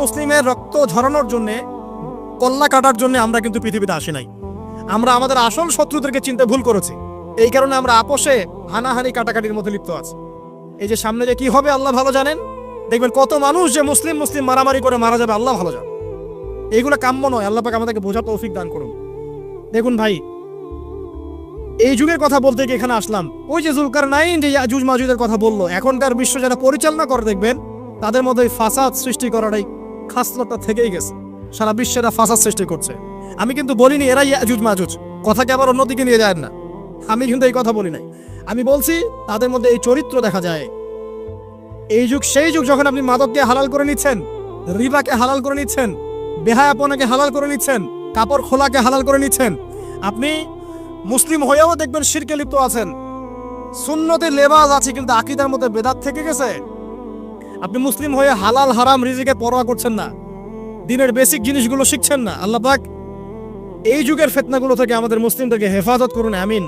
মুসলিমের রক্ত ঝরানোর জন্য, কল্লা কাটার জন্য আমরা কিন্তু পৃথিবীতে আসি নাই। আমরা আমাদের আসল শত্রুদেরকে চিনতে ভুল করেছি, এই কারণে আমরা আপোষে হানাহানি কাটাকাটির মধ্যে লিপ্ত আছি। এই যে সামনে যে কি হবে আল্লাহ ভালো জানেন। দেখবেন কত মানুষ যে মুসলিম মারামারি করে মারা যাবে, আল্লাহ ভালো জানেন। এইগুলো কাম্য নয়। আল্লাহ পাক আমাদেরকে বোঝার তৌফিক দান করুন। দেখুন ভাই, এই যুগের কথা বলতে গিয়ে এখানে আসলাম। ওই যে জুলকারনাইন যে ইয়াজুজ মাজুজের কথা বললো, এখনকার বিশ্ব যারা পরিচালনা করে দেখবেন তাদের মধ্যে ফাসাদ সৃষ্টি করাটাই খাসলতটা থেকেই গেছে। সারা বিশ্বেরা ফাসাদ সৃষ্টি করছে। আমি কিন্তু বলিনি এরাই ইয়াজুজ মাজুজ, কথাকে আবার অন্যদিকে নিয়ে যায় না, আমি কিন্তু এই কথা বলি নাই। আমি বলছি তাদের মধ্যে এই চরিত্র দেখা যায়। এই যুগ সেই যুগ যখন আপনি মাদককে হালাল করে নিচ্ছেন, রিবাকে হালাল করে নিচ্ছেন, বেহায়াপনাকে হালাল করে নিচ্ছেন, কাপড় খোলাকে হালাল করে নিচ্ছেন। আপনি মুসলিম হয়েও দেখবেন শিরকে লিপ্ত আছেন, সুন্নতে লেবাস আছে কিন্তু আকীদার মধ্যে বেদাত থেকে গেছে। আপনি মুসলিম হয়ে হালাল হারাম রিজিকের পরোয়া করছেন না, দিনের বেসিক জিনিসগুলো শিখছেন না। আল্লাহ পাক এই যুগের ফিতনাগুলো থেকে আমাদের মুসলিমদেরকে হেফাজত করুন, আমিন।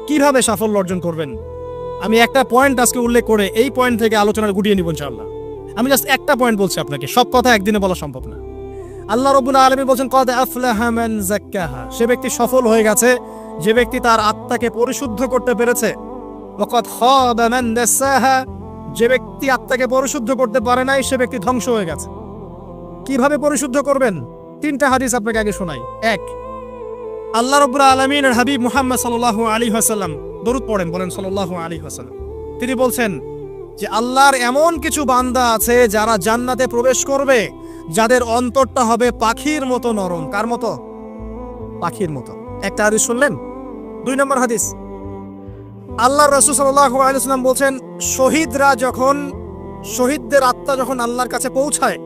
কিভাবে সাফল্য অর্জন করবেন আমি একটা পয়েন্ট আজকে উল্লেখ করে এই পয়েন্ট থেকে আলোচনা গুটিয়ে নিব ইনশাআল্লাহ। আমি জাস্ট একটা পয়েন্ট বলছি আপনাকে, সব কথা একদিনে বলা সম্ভব না। আল্লাহ রাব্বুল আলামিন বলেন কদ আফলাহা মান যাক্কাহা, সে ব্যক্তি সফল হয়ে গেছে যে ব্যক্তি তার আত্মাকে পরিশুদ্ধ করতে পেরেছে। ওয়া কদ খাবা মান দাসাহা, যে ব্যক্তি আত্মাকে পরিশুদ্ধ করতে পারে নাই সে ব্যক্তি ধ্বংস হয়ে গেছে। কিভাবে পরিশুদ্ধ করবেন? 3টা হাদিস আপনাকে আগে শোনাই। 1, আল্লাহ রাব্বুল আলামিনের হাবিব মুহাম্মদ সাল্লাল্লাহু আলাইহি ওয়াসাল্লাম, দরুদ পড়েন, বলেন সাল্লাল্লাহু আলাইহি ওয়াসাল্লাম। তিনি বলছেন যে আল্লাহর এমন কিছু বান্দা আছে যারা জান্নাতে প্রবেশ করবে যাদের অন্তরটা হবে পাখির মতো নরম। কার মতো? পাখির মতো। একটা হাদিস শুনলেন। 2 নম্বর হাদিস, আল্লাহর রাসূল সাল্লাল্লাহু আলাইহি ওয়াসাল্লাম বলছেন শহীদদের আত্মা যখন আল্লাহর কাছে পৌঁছায়,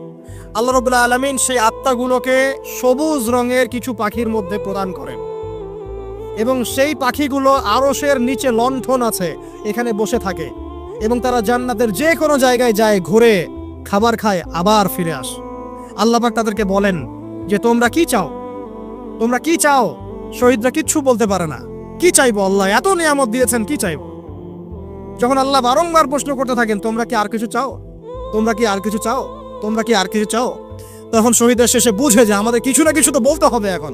আল্লাহ রাব্বুল আলামিন সেই আত্মাগুলোকে সবুজ রঙের কিছু পাখির মধ্যে প্রদান করেন এবং সেই পাখিগুলো আরশের নিচে লণ্ঠন আছে এখানে বসে থাকে এবং তারা জান্নাতের যে কোনো জায়গায় যায়, ঘুরে খাবার খায়, আবার ফিরে আসে। আল্লাহ পাক তাদেরকে বলেন যে তোমরা কি চাও, তোমরা কি চাও? শহীদরা কিচ্ছু বলতে পারে না। কি চাইবো? আল্লাহ এত নিয়ামত দিয়েছেন, কি চাইবো? যখন আল্লাহ বারংবার প্রশ্ন করতে থাকেন তোমরা কি আর কিছু চাও, তোমরা কি আর কিছু চাও, তোমরা কি আর কিছু চাও, তখন শহীদরা শেষে বুঝে যে আমাদের কিছু না কিছু তো বলতে হবে এখন।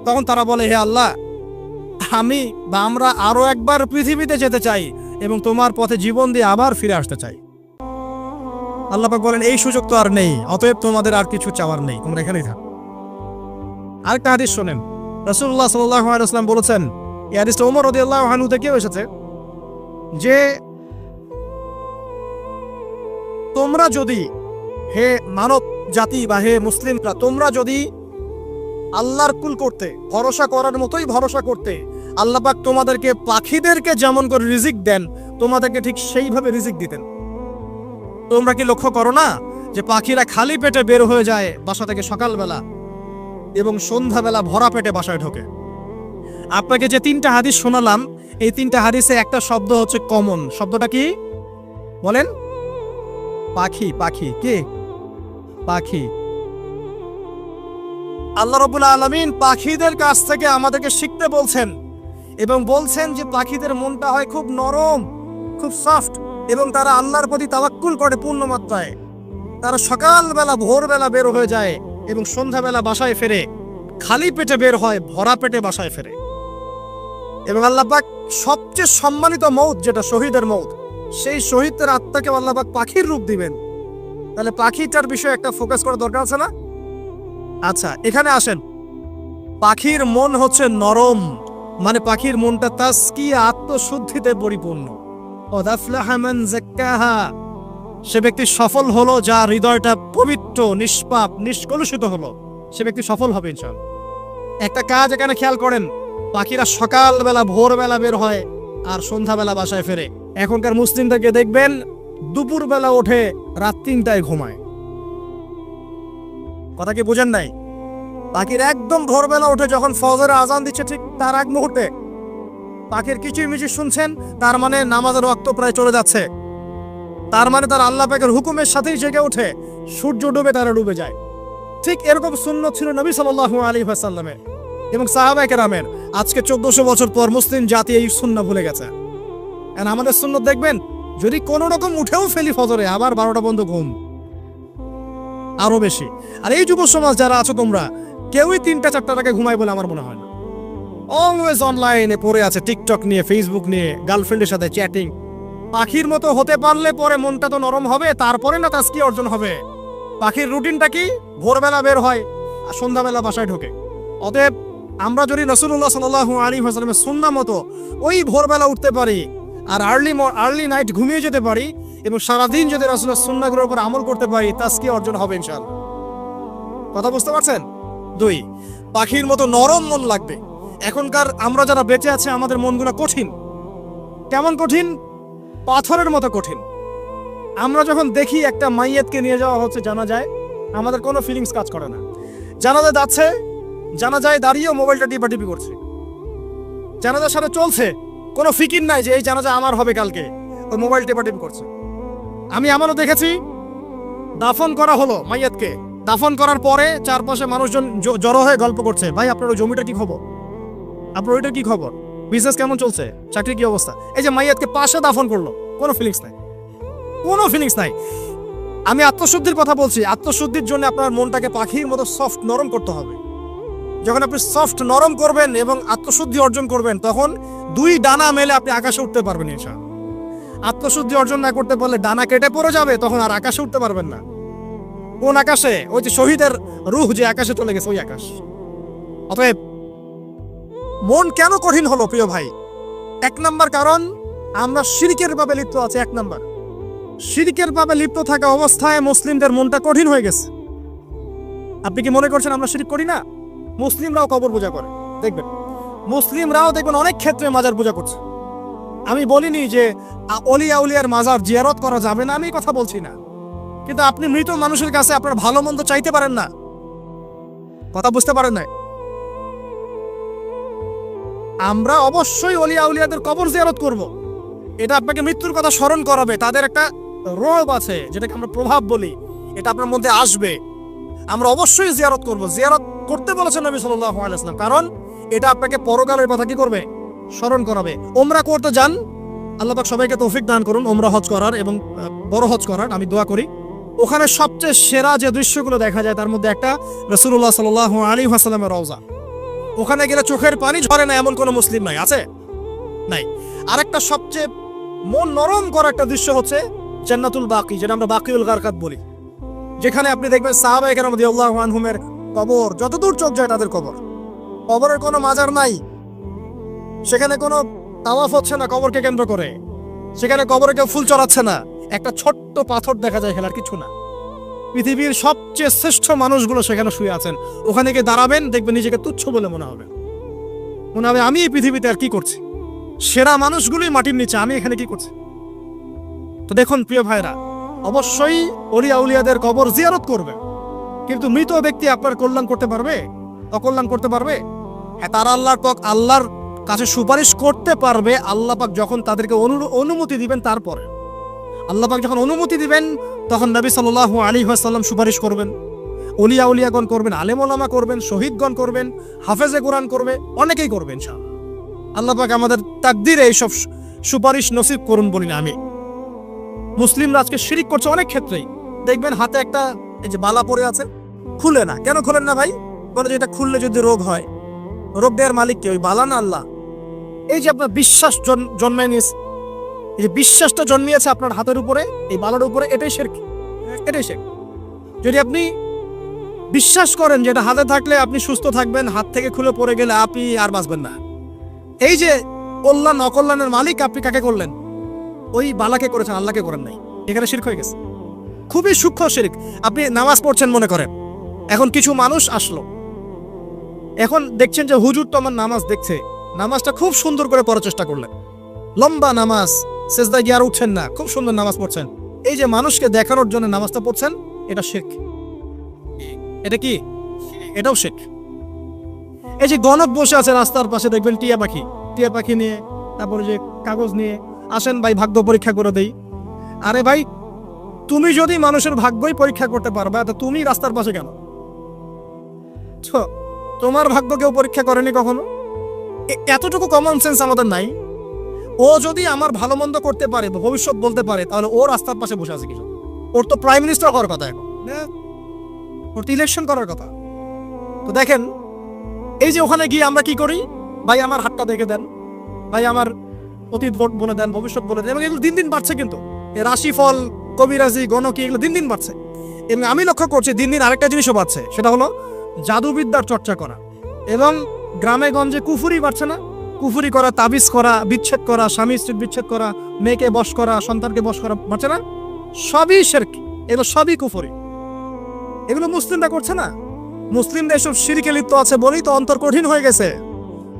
তখন তারা বলে, হে আল্লাহ, আমরা আরো একবার পৃথিবীতে যেতে চাই এবং তোমার পথে জীবন দিয়ে আবার ফিরে আসতে চাই। আল্লাহ পাক বলেন এই সুযোগ তো আর নেই, অতএব তোমাদের আর কিছু চাওয়ার নেই, তোমরা এখানেই থাকো। আরেকটা হাদিস শোনেন, রাসূলুল্লাহ সাল্লাল্লাহু আলাইহি ওয়াসাল্লাম বলেছেন, এই হাদিসটা ওমর রাদিয়াল্লাহু আনহু থেকে এসেছে যে তোমরা যদি, হে মানব জাতি বা হে মুসলিমরা, তোমরা যদি আল্লাহর কুল করতে, ভরসা করার মতোই ভরসা করতে, আল্লাহ পাক তোমাদেরকে পাখিদেরকে যেমন করে রিজিক দেন তোমাদেরকে ঠিক সেইভাবে রিজিক দিতেন। তোমরা কি লক্ষ্য করো না যে পাখিরা খালি পেটে বের হয়ে যায় বাসা থেকে সকালবেলা এবং সন্ধ্যাবেলা ভরা পেটে বাসায় ঢোকে? আপনাকে যে 3টা হাদিস শোনালাম, এই 3টা হাদিসে একটা শব্দ হচ্ছে কমন। শব্দটা কি বলেন? পাখি। পাখি কি? পাখি। আল্লাহ রাব্বুল আলামিন পাখিদের কাছ থেকে আমাদেরকে শিখতে বলছেন এবং বলছেন যে পাখিদের মনটা হয় খুব নরম, খুব সফট এবং তারা আল্লাহর প্রতি তাওয়াক্কুল করে পূর্ণ মাত্রায়। তারা সকালবেলা ভোরবেলা বের হয়ে যায় এবং সন্ধ্যাবেলা বাসায় ফেরে, খালি পেটে বের হয়, ভরা পেটে বাসায় ফেরে। এবং আল্লাহ পাক সবচেয়ে সম্মানিত মৌত যেটা শহীদের মৌত, সেই শহীদের আত্মাকে আল্লাহ পাক পাখির রূপ দিবেন। তাহলে পাখিটার বিষয়ে একটা ফোকাস করা দরকার আছে না? আচ্ছা, এখানে আসেন। পাখির মন হচ্ছে নরম, মানে পাখির মনটা তাজকিয়া, আত্মশুদ্ধিতে পরিপূর্ণ। কদ আফলাহা মান যাক্কাহা, সে ব্যক্তি সফল হলো যার হৃদয়টা পবিত্র, নিষ্পাপ, নিষ্কলুষিত হলো, সে ব্যক্তি সফল হবে ইনশাআল্লাহ। একটা কাজ এখানে খেয়াল করেন, পাখিরা সকালবেলা ভোরবেলা বের হয় আর সন্ধ্যাবেলা বাসায় ফেরে। এখনকার মুসলিমদেরকে দেখবেন দুপুরবেলা ওঠে, রাত 3টায় ঘুমায়। কথা কি বুঝেন নাই? পাখির একদম ভোরবেলা ওঠে, যখন ফজরের আজান দিচ্ছে ঠিক তার এক মুহূর্তে পাখির কিচিরমিচির শুনছেন, তার মানে নামাজের ওয়াক্ত প্রায় চলে যাচ্ছে, তার মানে তার আল্লাহ পাকের হুকুমের সাথেই জেগে ওঠে, সূর্য ডুবে তারা ডুবে যায়। ঠিক এরকম সুন্নত ছিল নবী সাল্লাল্লাহু আলাইহি ওয়াসাল্লামের এবং সাহাবায়ে কেরামের। আজকে 1400 বছর পর মুসলিম জাতি এই সুন্নাহ ভুলে গেছে। আর আমাদের সুন্নত দেখবেন, যদি কোনো রকম উঠেও ফেলি ফজরে, আবার 12টা বন্ধ ঘুম, আরো বেশি। আর এই যুব সমাজ যারা আছো তোমরা, কেউই 3টা-4টার আগে ঘুমায় বলে আমার মনে হয় না। অলওয়েজ অনলাইনে পড়ে আছে, টিকটক নিয়ে, ফেসবুক নিয়ে, গার্লফ্রেন্ডের সাথে চ্যাটিং। পাখির মতো হতে পারলে পরে মনটা তো নরম হবে, তারপরে না তাজকিয়া অর্জন হবে। পাখির রুটিনটা কি? ভোরবেলা বের হয় আর সন্ধ্যাবেলা বাসায় ঢোকে। অতএব আমরা যদি রাসূলুল্লাহ সাল্লাল্লাহু আলাইহি ওয়াসাল্লামের সুন্নাহ মতো ওই ভোরবেলা উঠতে পারি আর আর্লি নাইট ঘুমিয়ে যেতে পারি এবং সারাদিন যদি রাসূলের সুন্নাহগুলোর উপর আমল করতে পারি, তাজকিয়া অর্জন হবে ইনশাআল্লাহ। কথা বুঝতে পারছেন? 2, পাখির মতো নরম মন লাগবে। এখনকার আমরা যারা বেঁচে আছে, আমাদের মনগুলো কঠিন। কেমন কঠিন? পাথরের মতো কঠিন। আমরা যখন দেখি একটা মাইয়াতকে নিয়ে যাওয়া হচ্ছে জানাজায়, আমাদের কোনো ফিলিংস কাজ করে না। জানাজায় যাচ্ছে, জানাজায় দাঁড়িয়েও মোবাইলটা টিপাটিপি করছে। জানাজার সাথে চলছে, কোনো ফিকির নাই যে এই জানাজা আমার হবে কালকে, ওই মোবাইল টিপাটিপি করছে। আমি এমনও দেখেছি, দাফন করা হলো মাইয়াতকে, দাফন করার পরে চারপাশে মানুষজন জড়ো হয়ে গল্প করছে, ভাই আপনার ওই জমিটা কি খবর, আপনার ওইটা কি খবর, বিজনেস কেমন চলছে, চাকরি কি অবস্থা। এই যে মাইয়াতকে পাশে দাফন করলো, কোনো ফিলিংস নাই, কোনো ফিলিংস নাই। আমি আত্মশুদ্ধির কথা বলছি। আত্মশুদ্ধির জন্য আপনার মনটাকে পাখির মতো সফট নরম করতে হবে। যখন আপনি সফট নরম করবেন এবং আত্মশুদ্ধি অর্জন করবেন, তখন দুই ডানা মেলে আপনি আকাশে উঠতে পারবেন ইনশাআল্লাহ। আত্মশুদ্ধি অর্জন না করতে পারলে ডানা কেটে পড়ে যাবে, তখন আর আকাশে উঠতে পারবেন না। কোন আকাশে? ওই যে শহীদের রূহ যে আকাশে চলে গেছে, ওই আকাশ। অতএব মন কেন কঠিন হলো প্রিয় ভাই? এক নাম্বার কারণ, আমরা শিরকের পাপে লিপ্ত আছি। এক নাম্বার, শিরকের পাপে লিপ্ত থাকা অবস্থায় মুসলিমদের মনটা কঠিন হয়ে গেছে। আপনি কি মনে করছেন আমরা শিরক করি না? মুসলিমরাও কবর পূজা করে, দেখবেন মুসলিমরাও দেখবেন অনেক ক্ষেত্রে মাজার পূজা করছে। আমি বলিনি যে অলিয়া উলিয়ার মাজার জিয়ারত করা যাবে না, আমি কথা বলছি না, কিন্তু আপনি মৃত মানুষের কাছে আপনার ভালো মন্দ চাইতে পারেন না। কথা বুঝতে পারেন না? আমরা অবশ্যই অলিয়া উলিয়াদের কবর জিয়ারত করব। এটা আপনাকে মৃত্যুর কথা স্মরণ করাবে। তাদের একটা রোগ আছে যেটাকে আমরা প্রভাব বলি, এটা আপনার মধ্যে আসবে। আমরা অবশ্যই জিয়ারত করব। জিয়ারত করতে বলেছেন নবী সাল্লাল্লাহু আলাইহি ওয়াসাল্লাম, কারণ এটা আপনাকে পরকালের কথা কি করবে? স্মরণ করাবে। উমরা করতে যান, আল্লাহ পাক সবাইকে তৌফিক দান করুন উমরা হজ করার এবং বড় হজ করার, আমি দোয়া করি। ওখানে সবচেয়ে সেরা যে দৃশ্যগুলো দেখা যায় তার মধ্যে একটা রাসূলুল্লাহ সাল্লাল্লাহু আলাইহি ওয়াসাল্লামের রওজা। ওখানে গেলে চোখের পানি ঝরে না এমন কোনো মুসলিম নাই, আছে? নাই। আরেকটা সবচেয়ে মন নরম করা একটা দৃশ্য হচ্ছে জান্নাতুল বাকি, যেটা আমরা বাকিউল গারকাত বলি, যেখানে আপনি দেখবেন সাহাবায়ে কেরাম রাদিয়াল্লাহু আনহুমের কবর, যতদূর চোখ যায় তাদের কবর। কবরের কোনো মাজার নাই, সেখানে কোনো তাওয়াফ হচ্ছে না কবরকে কেন্দ্র করে, সেখানে কবরে কেউ ফুল চড়াচ্ছে না, একটা ছোট্ট পাথর দেখা যায়, হেলার কিছু না। পৃথিবীর সবচেয়ে শ্রেষ্ঠ মানুষগুলো সেখানে শুয়ে আছেন। ওখানে গিয়ে দাঁড়াবেন, দেখবেন নিজেকে তুচ্ছ বলে মনে হবে আমি এই পৃথিবীতে আর কি করছি? সেরা মানুষগুলোই মাটির নিচে, আমি এখানে কি করছি? তো দেখুন প্রিয় ভাইরা, অবশ্যই অলিয়া উলিয়াদের কবর জিয়ারত করবে, কিন্তু মৃত ব্যক্তি আপনার কল্যাণ করতে পারবে? অকল্যাণ করতে পারবে? হ্যাঁ, তারা আল্লাহর কাছে সুপারিশ করতে পারবে আল্লাহ পাক যখন তাদেরকে অনুমতি দিবেন। তারপরে আল্লাহ পাক যখন অনুমতি দিবেন, তখন নবী সাল্লাল্লাহু আলাইহি ওয়াসাল্লাম সুপারিশ করবেন, অলিয়া উলিয়াগণ করবেন, আলেম ওলামা করবেন, শহীদগণ করবেন, হাফেজে কোরআন করবে, অনেকেই করবেন ইনশাআল্লাহ। আল্লাহ পাক আমাদের তাকদীরে এইসব সুপারিশ নসিব করুন বলি না আমি। মুসলিমরা আজকে শিরিক করছে অনেক ক্ষেত্রেই। দেখবেন হাতে একটা এই যে বালা পরে আছে, খুলে না। কেন খুলেন না ভাই? বলে যে এটা খুললে যদি রোগ হয়, রোগ দেওয়ার মালিক কে? ওই বালা না আল্লাহ? এই যে আপনার বিশ্বাস জন্মায় নিয়েছে, এই যে বিশ্বাসটা জন্মিয়েছে আপনার হাতের উপরে, এই বালার উপরে, এটাই শিরক, এটাই শিরক। যদি আপনি বিশ্বাস করেন যে এটা হাতে থাকলে আপনি সুস্থ থাকবেন, হাত থেকে খুলে পড়ে গেলে আপনি আর বাঁচবেন না, এই যে কল্যাণ অকল্যাণের মালিক আপনি কাকে করলেন? ওই বালাকে করেছেন, আল্লাহকে করেন নাই। এখানে শিরক হয়ে গেছে, খুবই সূক্ষ্ম শিরক। আপনি নামাজ পড়ছেন মনে করেন, এখন কিছু মানুষ আসলো, এখন দেখছেন যে হুজুর তো আমার নামাজ দেখছে, নামাজটা খুব সুন্দর করে পড়ার চেষ্টা করলেন, লম্বা নামাজ, সেজদায় গিয়ে আর উঠছেন না, খুব সুন্দর নামাজ পড়ছেন। এই যে মানুষকে দেখানোর জন্য নামাজটা পড়ছেন, এটা শিরক। এটা কি? এটাও শিরক। এই যে গণক বসে আছে রাস্তার পাশে, দেখবেন টিয়া পাখি নিয়ে, তারপরে যে কাগজ নিয়ে, আসেন ভাই ভাগ্য পরীক্ষা করে দেই। আরে ভাই, তুমি যদি মানুষের ভাগ্যই পরীক্ষা করতে পারবে, তা তুমি রাস্তার পাশে কেন? তোমার ভাগ্য কেউ পরীক্ষা করেনি কখনো? এতটুকু কমন সেন্স আমাদের নাই? ও যদি আমার ভালো মন্দ করতে পারে, ভবিষ্যৎ বলতে পারে, তাহলে ও রাস্তার পাশে বসে আছে কিছু? ওর তো প্রাইম মিনিস্টার হওয়ার কথা, এখন ওর তো ইলেকশন করার কথা। তো দেখেন, এই যে ওখানে গিয়ে আমরা কি করি? ভাই আমার হাতটা দেখে দেন, ভাই আমার অতীত বলে দেন, ভবিষ্যৎ বলে দেন। এবং এগুলো দিন দিন বাড়ছে, কিন্তু রাশিফল, কবিরাজি, গণকি, এগুলো দিন দিন বাড়ছে। এবং আমি লক্ষ্য করছি দিন দিন আরেকটা জিনিসও বাড়ছে, সেটা হলো জাদুবিদ্যার চর্চা করা। এবং গ্রামে গঞ্জে কুফুরি বাড়ছে না? কুফুরি করা, তাবিজ করা, বিচ্ছেদ করা, স্বামী স্ত্রীর বিচ্ছেদ করা, মেয়েকে বশ করা, সন্তানকে বশ করা বাড়ছে না? সবই শিরক, এগুলো সবই কুফুরি। এগুলো মুসলিমরা করছে না? মুসলিমরা এসব শিরকে লিপ্ত আছে বলেই তো অন্তর কঠিন হয়ে গেছে।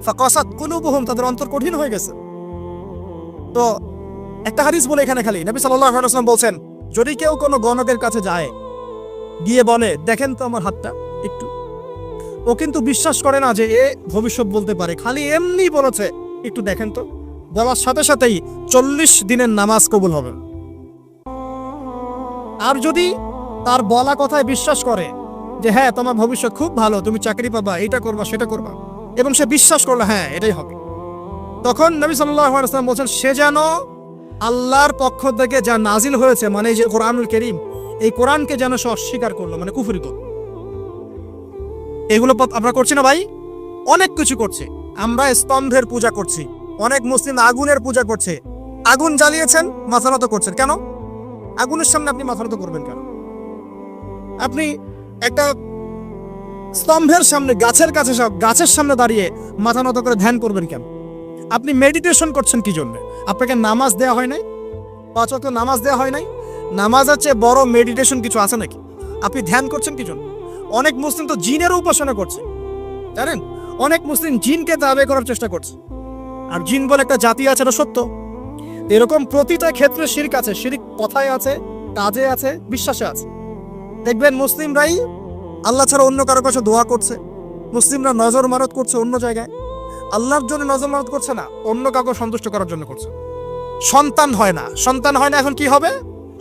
ফাকাসাত কুলুবুহুম, তাদের অন্তর কঠিন হয়ে গেছে। তো একটা হাদিস বলে এখানে খালি, নবী সাল্লাল্লাহু আলাইহি ওয়াসাল্লাম বলছেন, যদি কেউ কোনো গণকের কাছে যায়, গিয়ে বলে দেখেন তো আমার হাতটা একটু, ও কিন্তু বিশ্বাস করে না যে এ ভবিষ্যৎ বলতে পারে, খালি এমনি বলেছে একটু দেখেন তো, বলার সাথে সাথেই 40 দিনের নামাজ কবুল হবে। আর যদি তার বলা কথায় বিশ্বাস করে যে হ্যাঁ তোমার ভবিষ্যৎ খুব ভালো, তুমি চাকরি পাবা, এটা করবা সেটা করবা, এবং সে বিশ্বাস করলো হ্যাঁ এটাই হবে, তখন নবী সাল্লাল্লাহু আলাইহি ওয়াসাল্লাম বলছেন সে যেন আল্লাহর পক্ষ থেকে যা নাজিল হয়েছে, মানে যে কোরআনুল কারীম, এই কোরআনকে যেন সে অস্বীকার করলো, মানে কুফরি করলো। এগুলো আমরা করছি না ভাই? অনেক কিছু করছে। আমরা স্তম্ভের পূজা করছি, অনেক মুসলিম আগুনের পূজা করছে। আগুন জ্বালিয়েছেন, মাথা নত করছেন কেন? আগুনের সামনে আপনি মাথা নত করবেন কেন? আপনি একটা স্তম্ভের সামনে, গাছের কাছে, সব গাছের সামনে দাঁড়িয়ে মাথা নত করে ধ্যান করবেন কেন? আপনি মেডিটেশন করছেন কি জন্য? আপনাকে নামাজ দেওয়া হয় নাই? 5 ওয়াক্ত নামাজ দেওয়া হয় নাই? নামাজের চেয়ে বড় মেডিটেশন কিছু আছে নাকি? আপনি ধ্যান করছেন কি জন্য? অনেক মুসলিম তো জিনেরও উপাসনা করছে, জানেন? অনেক মুসলিম জিনকে তাবে করার চেষ্টা করছে। আর জিন বলে একটা জাতি আছে, এটা সত্য। এরকম প্রতিটা ক্ষেত্রে শিরক আছে। শিরক কথায় আছে, কাজে আছে, বিশ্বাসে আছে। দেখবেন মুসলিমরাই আল্লাহ ছাড়া অন্য কারো কাছে দোয়া করছে, মুসলিমরা নজর মারত করছে অন্য জায়গায়। আল্লাহর জন্য নজর মারত করছে না, অন্য কাউকে সন্তুষ্ট করার জন্য করছে। সন্তান হয় না, সন্তান হয় না, এখন কি হবে?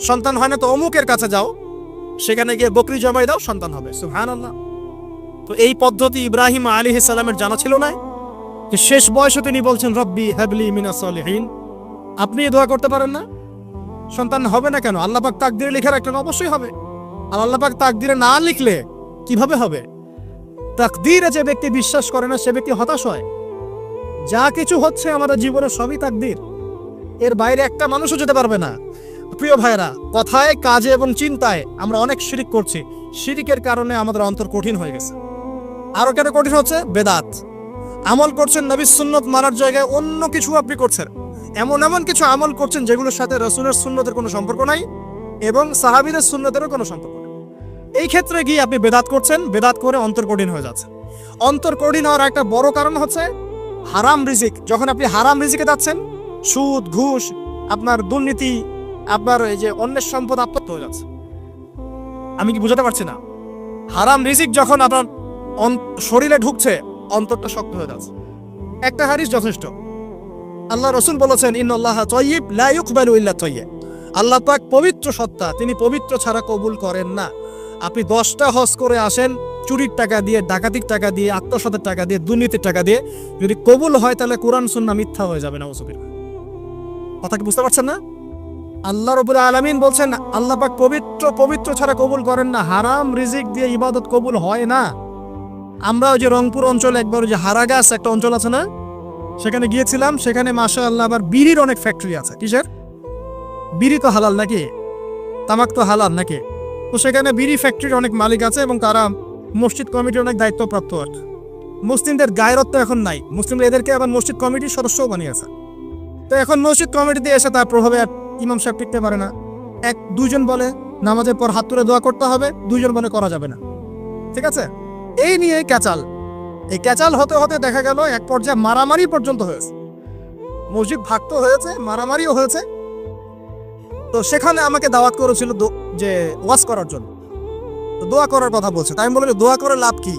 সন্তান হয় না তো অমুকের কাছে যাও, সেখানে গিয়ে বকরি জমাই দাও, সন্তান হবে। সুবহানাল্লাহ। তো এই পদ্ধতি ইব্রাহিম আলাইহিস সালামের জানা ছিল না, যে শেষ বয়সে তিনি বলছেন রব্বি হাবলি মিনাস সালিহিন। আপনি দোয়া করতে পারেন না? সন্তান হবে না কেন? আল্লাহ পাক তাকদিরে লিখে রাখলেন, অবশ্যই হবে। আর আল্লাহ পাক তাকদিরে না লিখলে কিভাবে হবে? তাকদিরে যে ব্যক্তি বিশ্বাস করে না, সে ব্যক্তি হতাশ হয়। যা কিছু হচ্ছে আমাদের জীবনে সবই তাকদির, এর বাইরে একটা মানুষও যেতে পারবে না। প্রিয় ভাইরা, কথায়, কাজে এবং চিন্তায় আমরা অনেক শিরিক করছি। শিরিকের কারণে আমাদের অন্তর কঠিন হয়ে গেছে। আরো কেন কঠিন হচ্ছে? বেদাত। আমল করছেন নবীর সুন্নত মানার জায়গায় অন্য কিছু আপনি করছেন। এমন এমন কিছু আমল করছেন যেগুলোর সাথে রাসূলের সুন্নতের কোনো সম্পর্ক নাই এবং সাহাবীদের সুন্নতেরও কোনো সম্পর্ক নেই। এই ক্ষেত্রে গিয়ে আপনি বেদাত করছেন, বেদাত করে অন্তর কঠিন হয়ে যাচ্ছে। অন্তর কঠিন হওয়ার একটা বড় কারণ হচ্ছে হারাম রিজিক। যখন আপনি হারাম রিজিকে যাচ্ছেন, সুদ, ঘুষ, আপনার দুর্নীতি, আপনার এই যে অন্যের সম্পদ আত্মসাৎ হয়ে যাচ্ছে। আমি কি বুঝাতে পারছি না? হারাম রিজিক যখন আপনার শরীরে ঢুকছে, অন্তরটা শক্ত হয়ে যাচ্ছে। একটা হাদিস যথেষ্ট। আল্লাহ রাসূল বলেছেন, ইন্নাল্লাহা তাইয়্যিব লা ইউকবালু ইল্লা তাইয়্যিব। আল্লাহ পাক পবিত্র সত্তা, তিনি পবিত্র ছাড়া কবুল করেন না। আপনি 10টা হজ করে আসেন, চুরির টাকা দিয়ে, ডাকাতির টাকা দিয়ে, আত্মসাতের টাকা দিয়ে, দুর্নীতির টাকা দিয়ে, যদি কবুল হয় তাহলে কোরআন সুন্নাহ মিথ্যা হয়ে যাবে। নাউযুবিল্লাহ। কথা কি বুঝতে পারছেন না? আল্লাহ রাব্বুল আলামিন বলছেন, আল্লাহ পাক পবিত্র ছাড়া কবুল করেন না। হারাম রিজিক দিয়ে ইবাদত কবুল হয় না। আমরা ওই যে রংপুর অঞ্চলে একবার, ওই যে হারাগাছ একটা অঞ্চল আছে না, সেখানে গিয়েছিলাম। সেখানে মাশাআল্লাহ আবার বিড়ির অনেক ফ্যাক্টরি আছে। কিসের? বিড়ি তো হালাল নাকি? তামাক তো হালাল নাকি? তো সেখানে বিড়ি ফ্যাক্টরির অনেক মালিক আছে এবং তারা মসজিদ কমিটির অনেক দায়িত্বপ্রাপ্ত আর কি। মুসলিমদের গায়রত্ব এখন নাই, মুসলিমরা এদেরকে আবার মসজিদ কমিটির সদস্যও বানিয়েছে। তো এখন মসজিদ কমিটিতে এসে তার প্রভাবে আর ইমাম সাহেব টিকতে পারে না। দুইজন বলে নামাজের পর হাত তুলে দোয়া করতে হবে, দুইজন বলে করা যাবে না। ঠিক আছে? এই নিয়ে ক্যাচাল। এই ক্যাচাল হতে হতে দেখা গেল এক পর্যায়ে মারামারি পর্যন্ত হয়েছে। মসজিদ ভাগতো হয়েছে, মারামারিও হয়েছে। তো সেখানে আমাকে দাওয়াত করেছিল যে ওয়াজ করার জন্য। তো দোয়া করার কথা বলছে। তাই আমি বললাম, দোয়া করে লাভ কি?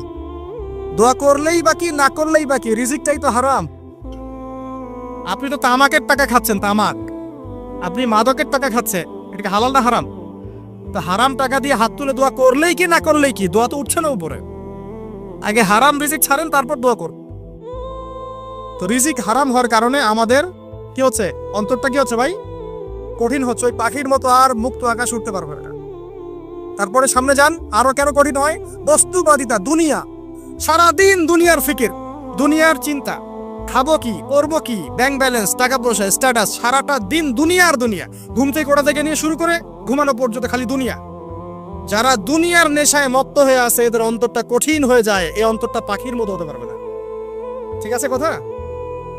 দোয়া করলেই বা কি, না করলেই বা কি? রিজিকটাই তো হারাম। আপনি তো তামাকের টাকা খাচ্ছেন, তামাক। আপনি মাদকের টাকা খাচ্ছেন, এটা কি হালাল না হারাম? তো হারাম টাকা দিয়ে হাত তুলে দোয়া করলেই কি, না করলেই কি? দোয়া তো উঠছে না উপরে। আগে হারাম রিজিক ছাড়েন, তারপর দোয়া করুন। তো রিজিক হারাম হওয়ার কারণে আমাদের কি হচ্ছে? অন্তরটা কি হচ্ছে ভাই? কঠিন হচ্ছে। ওই পাখির মতো আর মুক্ত আকাশ উঠতে পারবে না। তারপরে সামনে যান, আরো কেন কঠিন হয়? বস্তুবাদিতা, দুনিয়া। সারাদিন দুনিয়ার ফিকির, দুনিয়ার চিন্তা। খাবো কি, করবো কি, ব্যাংক ব্যালেন্স, টাকা পয়সা, স্ট্যাটাস, সারাটা দিন দুনিয়ার দুনিয়া। ঘুম থেকে ওঠা থেকে নিয়ে শুরু করে ঘুমানো পর্যন্ত খালি দুনিয়া। যারা দুনিয়ার নেশায় মত্ত হয়ে আছে, এদের অন্তরটা কঠিন হয়ে যায়। এই অন্তরটা পাখির মতো হতে পারবে না। ঠিক আছে কথা?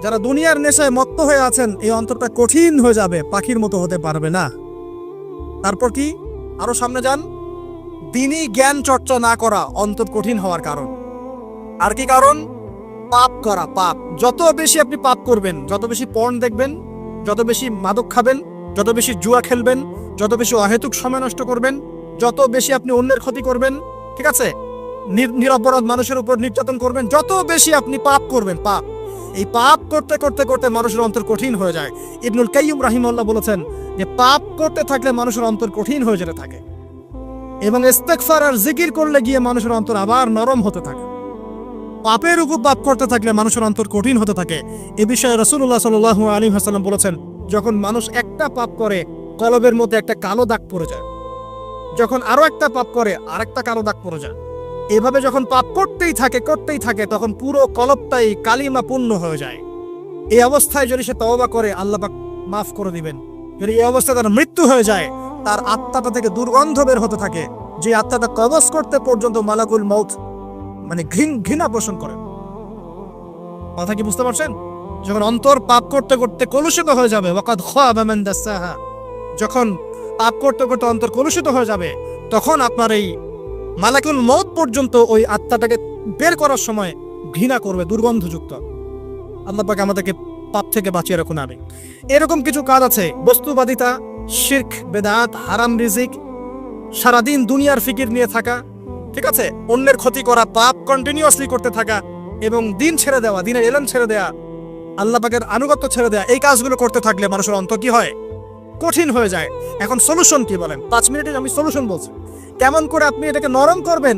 যারা দুনিয়ার নেশায় মত্ত হয়ে আছেন, এই অন্তরটা কঠিন হয়ে যাবে, পাখির মতো হতে পারবে না। তারপর কি? আরো সামনে যান, দিনই জ্ঞান চর্চা না করা অন্তর কঠিন হওয়ার কারণ। আর কি কারণ? পাপ করা, পাপ। যত বেশি আপনি পাপ করবেন, যত বেশি পর্ন দেখবেন, যত বেশি মাদক খাবেন, যত বেশি জুয়া খেলবেন, যত বেশি অহেতুক সময় নষ্ট করবেন, যত বেশি আপনি অন্যের ক্ষতি করবেন, ঠিক আছে, নিরপরাধ মানুষের উপর নির্যাতন করবেন, যত বেশি আপনি পাপ করবেন, পাপ। এই পাপ করতে করতে করতে মানুষের অন্তর কঠিন হয়ে যায়। ইবনুল কাইয়্যিম রাহিমাহুল্লাহ বলেছেন যে পাপ করতে থাকলে মানুষের অন্তর কঠিন হয়ে যেতে থাকে এবং ইস্তেগফার আর জিকির করলে গিয়ে মানুষের অন্তর আবার নরম হতে থাকে। পাপের উপর পাপ করতে থাকলে মানুষের অন্তর কঠিন হতে থাকে। এ বিষয়ে রাসূলুল্লাহ সাল্লাল্লাহু আলাইহি ওয়াসাল্লাম বলেছেন, যখন মানুষ একটা পাপ করে, কলবের মধ্যে একটা কালো দাগ পড়ে যায়। যখন আরো একটা পাপ করে আরেকটা কালো দাগ পড়ে যায়। এভাবে যখন পাপ করতেই থাকে তখন পুরো কলবটাই কালিমা পূর্ণ হয়ে যায়। এই অবস্থায় যদি সে তওবা করে আল্লাহ পাক মাফ করে দিবেন। যদি এই অবস্থায় তার মৃত্যু হয়ে যায়, তার আত্মাটা থেকে দুর্গন্ধ বের হতে থাকে, যে আত্মাটা কবজ করতে পর্যন্ত মালাকুল মউত মানে ঘৃণা পোষণ করে। কথা কি বুঝতে পারছেন? যখন অন্তর পাপ করতে করতে কলুষিত হয়ে যাবে, ওয়াকাদ খাবা মান দাসাহা, যখন পাপ করতে করতে অন্তর কলুষিত হয়ে যাবে, তখন আপনার এই মালাকুল মউত পর্যন্ত ওই আত্মাটাকে বের করার সময় ঘৃণা করবে, দুর্গন্ধযুক্ত। আল্লাহ পাক আমাদেরকে পাপ থেকে বাঁচিয়ে রাখুন। আমি এরকম কিছু কাজ আছে, বস্তুবাদিতা, শিরক, বেদাত, হারাম রিজিক, সারাদিন দুনিয়ার ফিকির নিয়ে থাকা, ঠিক আছে, অন্যের ক্ষতি করা, পাপ কন্টিনিউয়াসলি করতে থাকা এবং দিন ছেড়ে দেওয়া, দিনের এলেন ছেড়ে দেওয়া, আল্লাহ পাকের আনুগত্য ছেড়ে দেওয়া, এই কাজগুলো করতে থাকলে মানুষের অন্তর কি হয়? কঠিন হয়ে যায়। এখন সলিউশন কি বলেন? 5 মিনিটে আমি সলিউশন বলছি। কেমন করে আপনি এটাকে নরম করবেন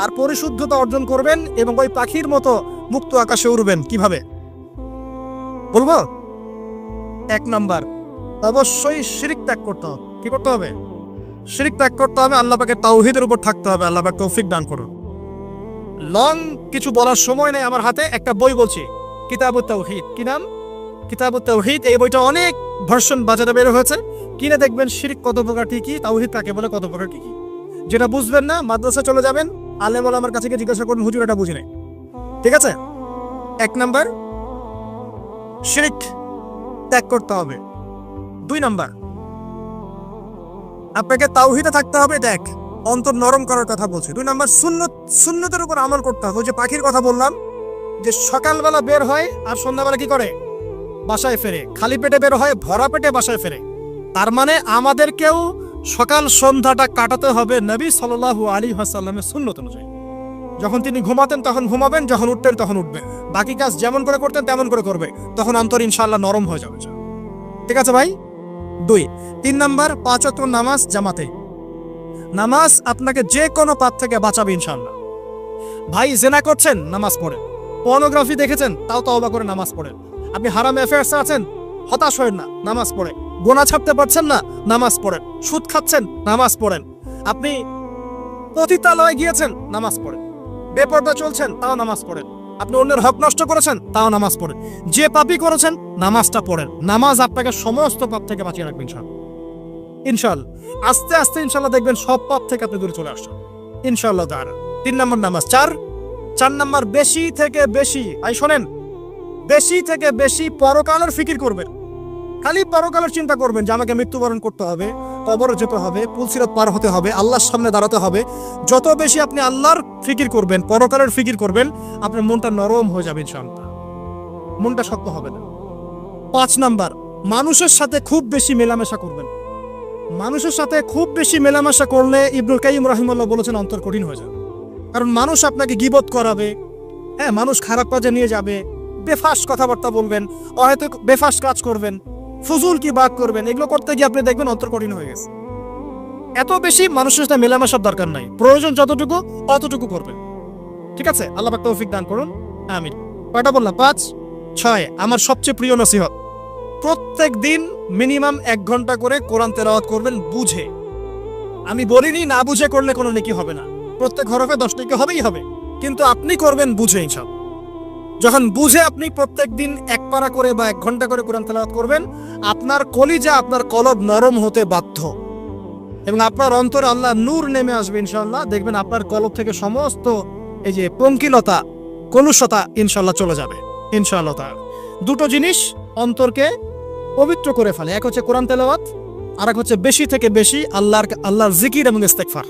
আর পরিশুদ্ধতা অর্জন করবেন এবং ওই পাখির মতো মুক্ত আকাশে উড়বেন, কিভাবে বলবো? 1 নাম্বার, অবশ্যই শিরক ত্যাগ করতে হবে। কি করতে হবে? শিরক ত্যাগ করতে হবে। আল্লাহ পাকের তাওহীদের উপর থাকতে হবে। আল্লাহ পাক তৌফিক দান করুন। লং কিছু বলার সময় নেই আমার হাতে, একটা বই বলছি, কিতাবুত তাওহীদ। কি নাম? কিতাবুত তাওহীদ। এই বইটা অনেক ভার্সন বাজারে বের হয়েছে, কিনে দেখবেন শিরক কত প্রকার কি কি, তাওহীদ কাকে বলে কত প্রকার কি কি। যেটা বুঝবেন না, মাদ্রাসা চলে যাবেন, আলেম ওলামার কাছে গিয়ে জিজ্ঞাসা করুন, হুজুর এটা বুঝি নাই। ঠিক আছে? 1 নাম্বার, শিরক ত্যাগ করতে হবে। 2 নাম্বার, আপনাকে তাওহীদে থাকতে হবে। দেখ, অন্তর নরম করার কথা বলছি। 2 নাম্বার, সুন্নতের উপর আমল করতে হবে। ওই যে পাখির কথা বললাম, যে সকালবেলা বের হয় আর সন্ধ্যাবেলা কি করে? বাসায় ফেরে। খালি পেটে বের হয়, ভরা পেটে বাসায় ফেরে। তার মানে আমাদেরকেও সকাল সন্ধ্যাটা কাটাতে হবে নবী সাল্লাল্লাহু আলাইহি ওয়াসাল্লামের সুন্নত অনুযায়ী। যখন তিনি ঘুমাতেন তখন ঘুমাবেন, যখন উঠতেন তখন উঠবেন, বাকি কাজ যেমন করে করতেন তেমন করে করবে, তখন অন্তর ইনশাআল্লাহ নরম হয়ে যাবে। ঠিক আছে ভাই? 2। 3 নাম্বার, 5 ওয়াক্ত নামাজ জামাতে। নামাজ আপনাকে যে কোনো পাপ থেকে বাঁচাবে ইনশাআল্লাহ। ভাই জেনা করছেন, নামাজ পড়েন। পর্নোগ্রাফি দেখেছেন, তাও তওবা করে নামাজ পড়েন। আপনি হারাম অ্যাফেয়ার্সে আছেন, হতাশ হয়েন না, নামাজ পড়েন। গোনা ছাড়তে পারছেন না, নামাজ পড়েন। সুদ খাচ্ছেন, নামাজ পড়েন। আপনি পতিতালয়ে গিয়েছেন, নামাজ পড়েন। বেপরদা চলছেন, তাও নামাজ পড়েন। আপনি অন্যের হক নষ্ট করেছেন, তাও নামাজ পড়েন। যে পাপই করেছেন, নামাজটা পড়েন। নামাজ আপনাকে সমস্ত পাপ থেকে বাঁচিয়ে রাখবে ইনশাআল্লাহ। ইনশাআল্লাহ আস্তে আস্তে ইনশাআল্লাহ দেখবেন সব পাপ থেকে আপনি দূরে চলে আসছেন ইনশাআল্লাহ তাআলা। 3 নম্বর নামাজ। 4 নম্বর, বেশি থেকে বেশি, শোনেন, বেশি থেকে বেশি পরকালের ফিকির করবেন। খালি পরকালের চিন্তা করবেন যে আমাকে মৃত্যুবরণ করতে হবে, কবরে যেতে হবে, পুলসিরাত পার হতে হবে, আল্লাহর সামনে দাঁড়াতে হবে। যত বেশি আপনি আল্লাহর ফিকির করবেন, পরকালের ফিকির করবেন, আপনার মনটা নরম হয়ে যাবে ইনশাআল্লাহ, মনটা শক্ত হবে না। 5 নাম্বার, মানুষের সাথে খুব বেশি মেলামেশা করবেন। মানুষের সাথে খুব বেশি মেলামেশা করলে ইবনুল কাইয়িম রাহিমাহুল্লাহ বলেছেন অন্তর কঠিন হয়ে যাবে। কারণ মানুষ আপনাকে গীবত করাবে, হ্যাঁ, মানুষ খারাপ কাজে নিয়ে যাবে, বেফাস কথাবার্তা বলবেন, হয়তো বেফাস কাজ করবেন, ফুজুল কি বাক করবেন। এগুলো করতে গিয়ে আপনি দেখবেন অন্তর কঠিন হয়ে গেছে। এত বেশি মানুষের সাথে মেলামেশার দরকার নাই, প্রয়োজন যতটুকু অতটুকু করবেন। ঠিক আছে? আল্লাহ পাক তৌফিক দান করুন, আমিন। কয়টা বললাম? 5, 6। আমার সবচেয়ে প্রিয় নসিহত, প্রত্যেক দিন মিনিমাম 1 ঘন্টা করে কোরআন তেলাওয়াত করবেন বুঝে। আমি বলিনি না বুঝে করলে কোনো নেকি হবে না, প্রত্যেক হরফে 10 নেকি হবেই হবে, কিন্তু আপনি করবেন বুঝে ইনশাআল্লাহ। যখন বুঝে আপনি প্রত্যেক দিন 1 পারা করে বা 1 ঘন্টা করে কোরআন তেলাওয়াত করবেন, আপনার কলিজা, আপনার কলব নরম হতে বাধ্য এবং আপনার অন্তরে আল্লাহ নূর নেমে আসবে ইনশাআল্লাহ। দেখবেন আপনার কলব থেকে সমস্ত এই যে পঙ্কিলতা, কলুষতা ইনশাআল্লাহ চলে যাবে ইনশাআল্লাহ তাআলা। 2টো জিনিস অন্তরকে পবিত্র করে ফেলে, এক হচ্ছে কোরআন তেলাওয়াত, আর এক হচ্ছে বেশি থেকে বেশি আল্লাহর জিকির এবং ইস্তেগফার।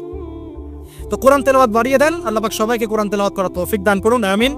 তো কোরআন তেলাওয়াত বাড়িয়ে দেন। আল্লাহ পাক সবাইকে কোরআন তেলাওয়াত করার তৌফিক দান করুন, আমিন।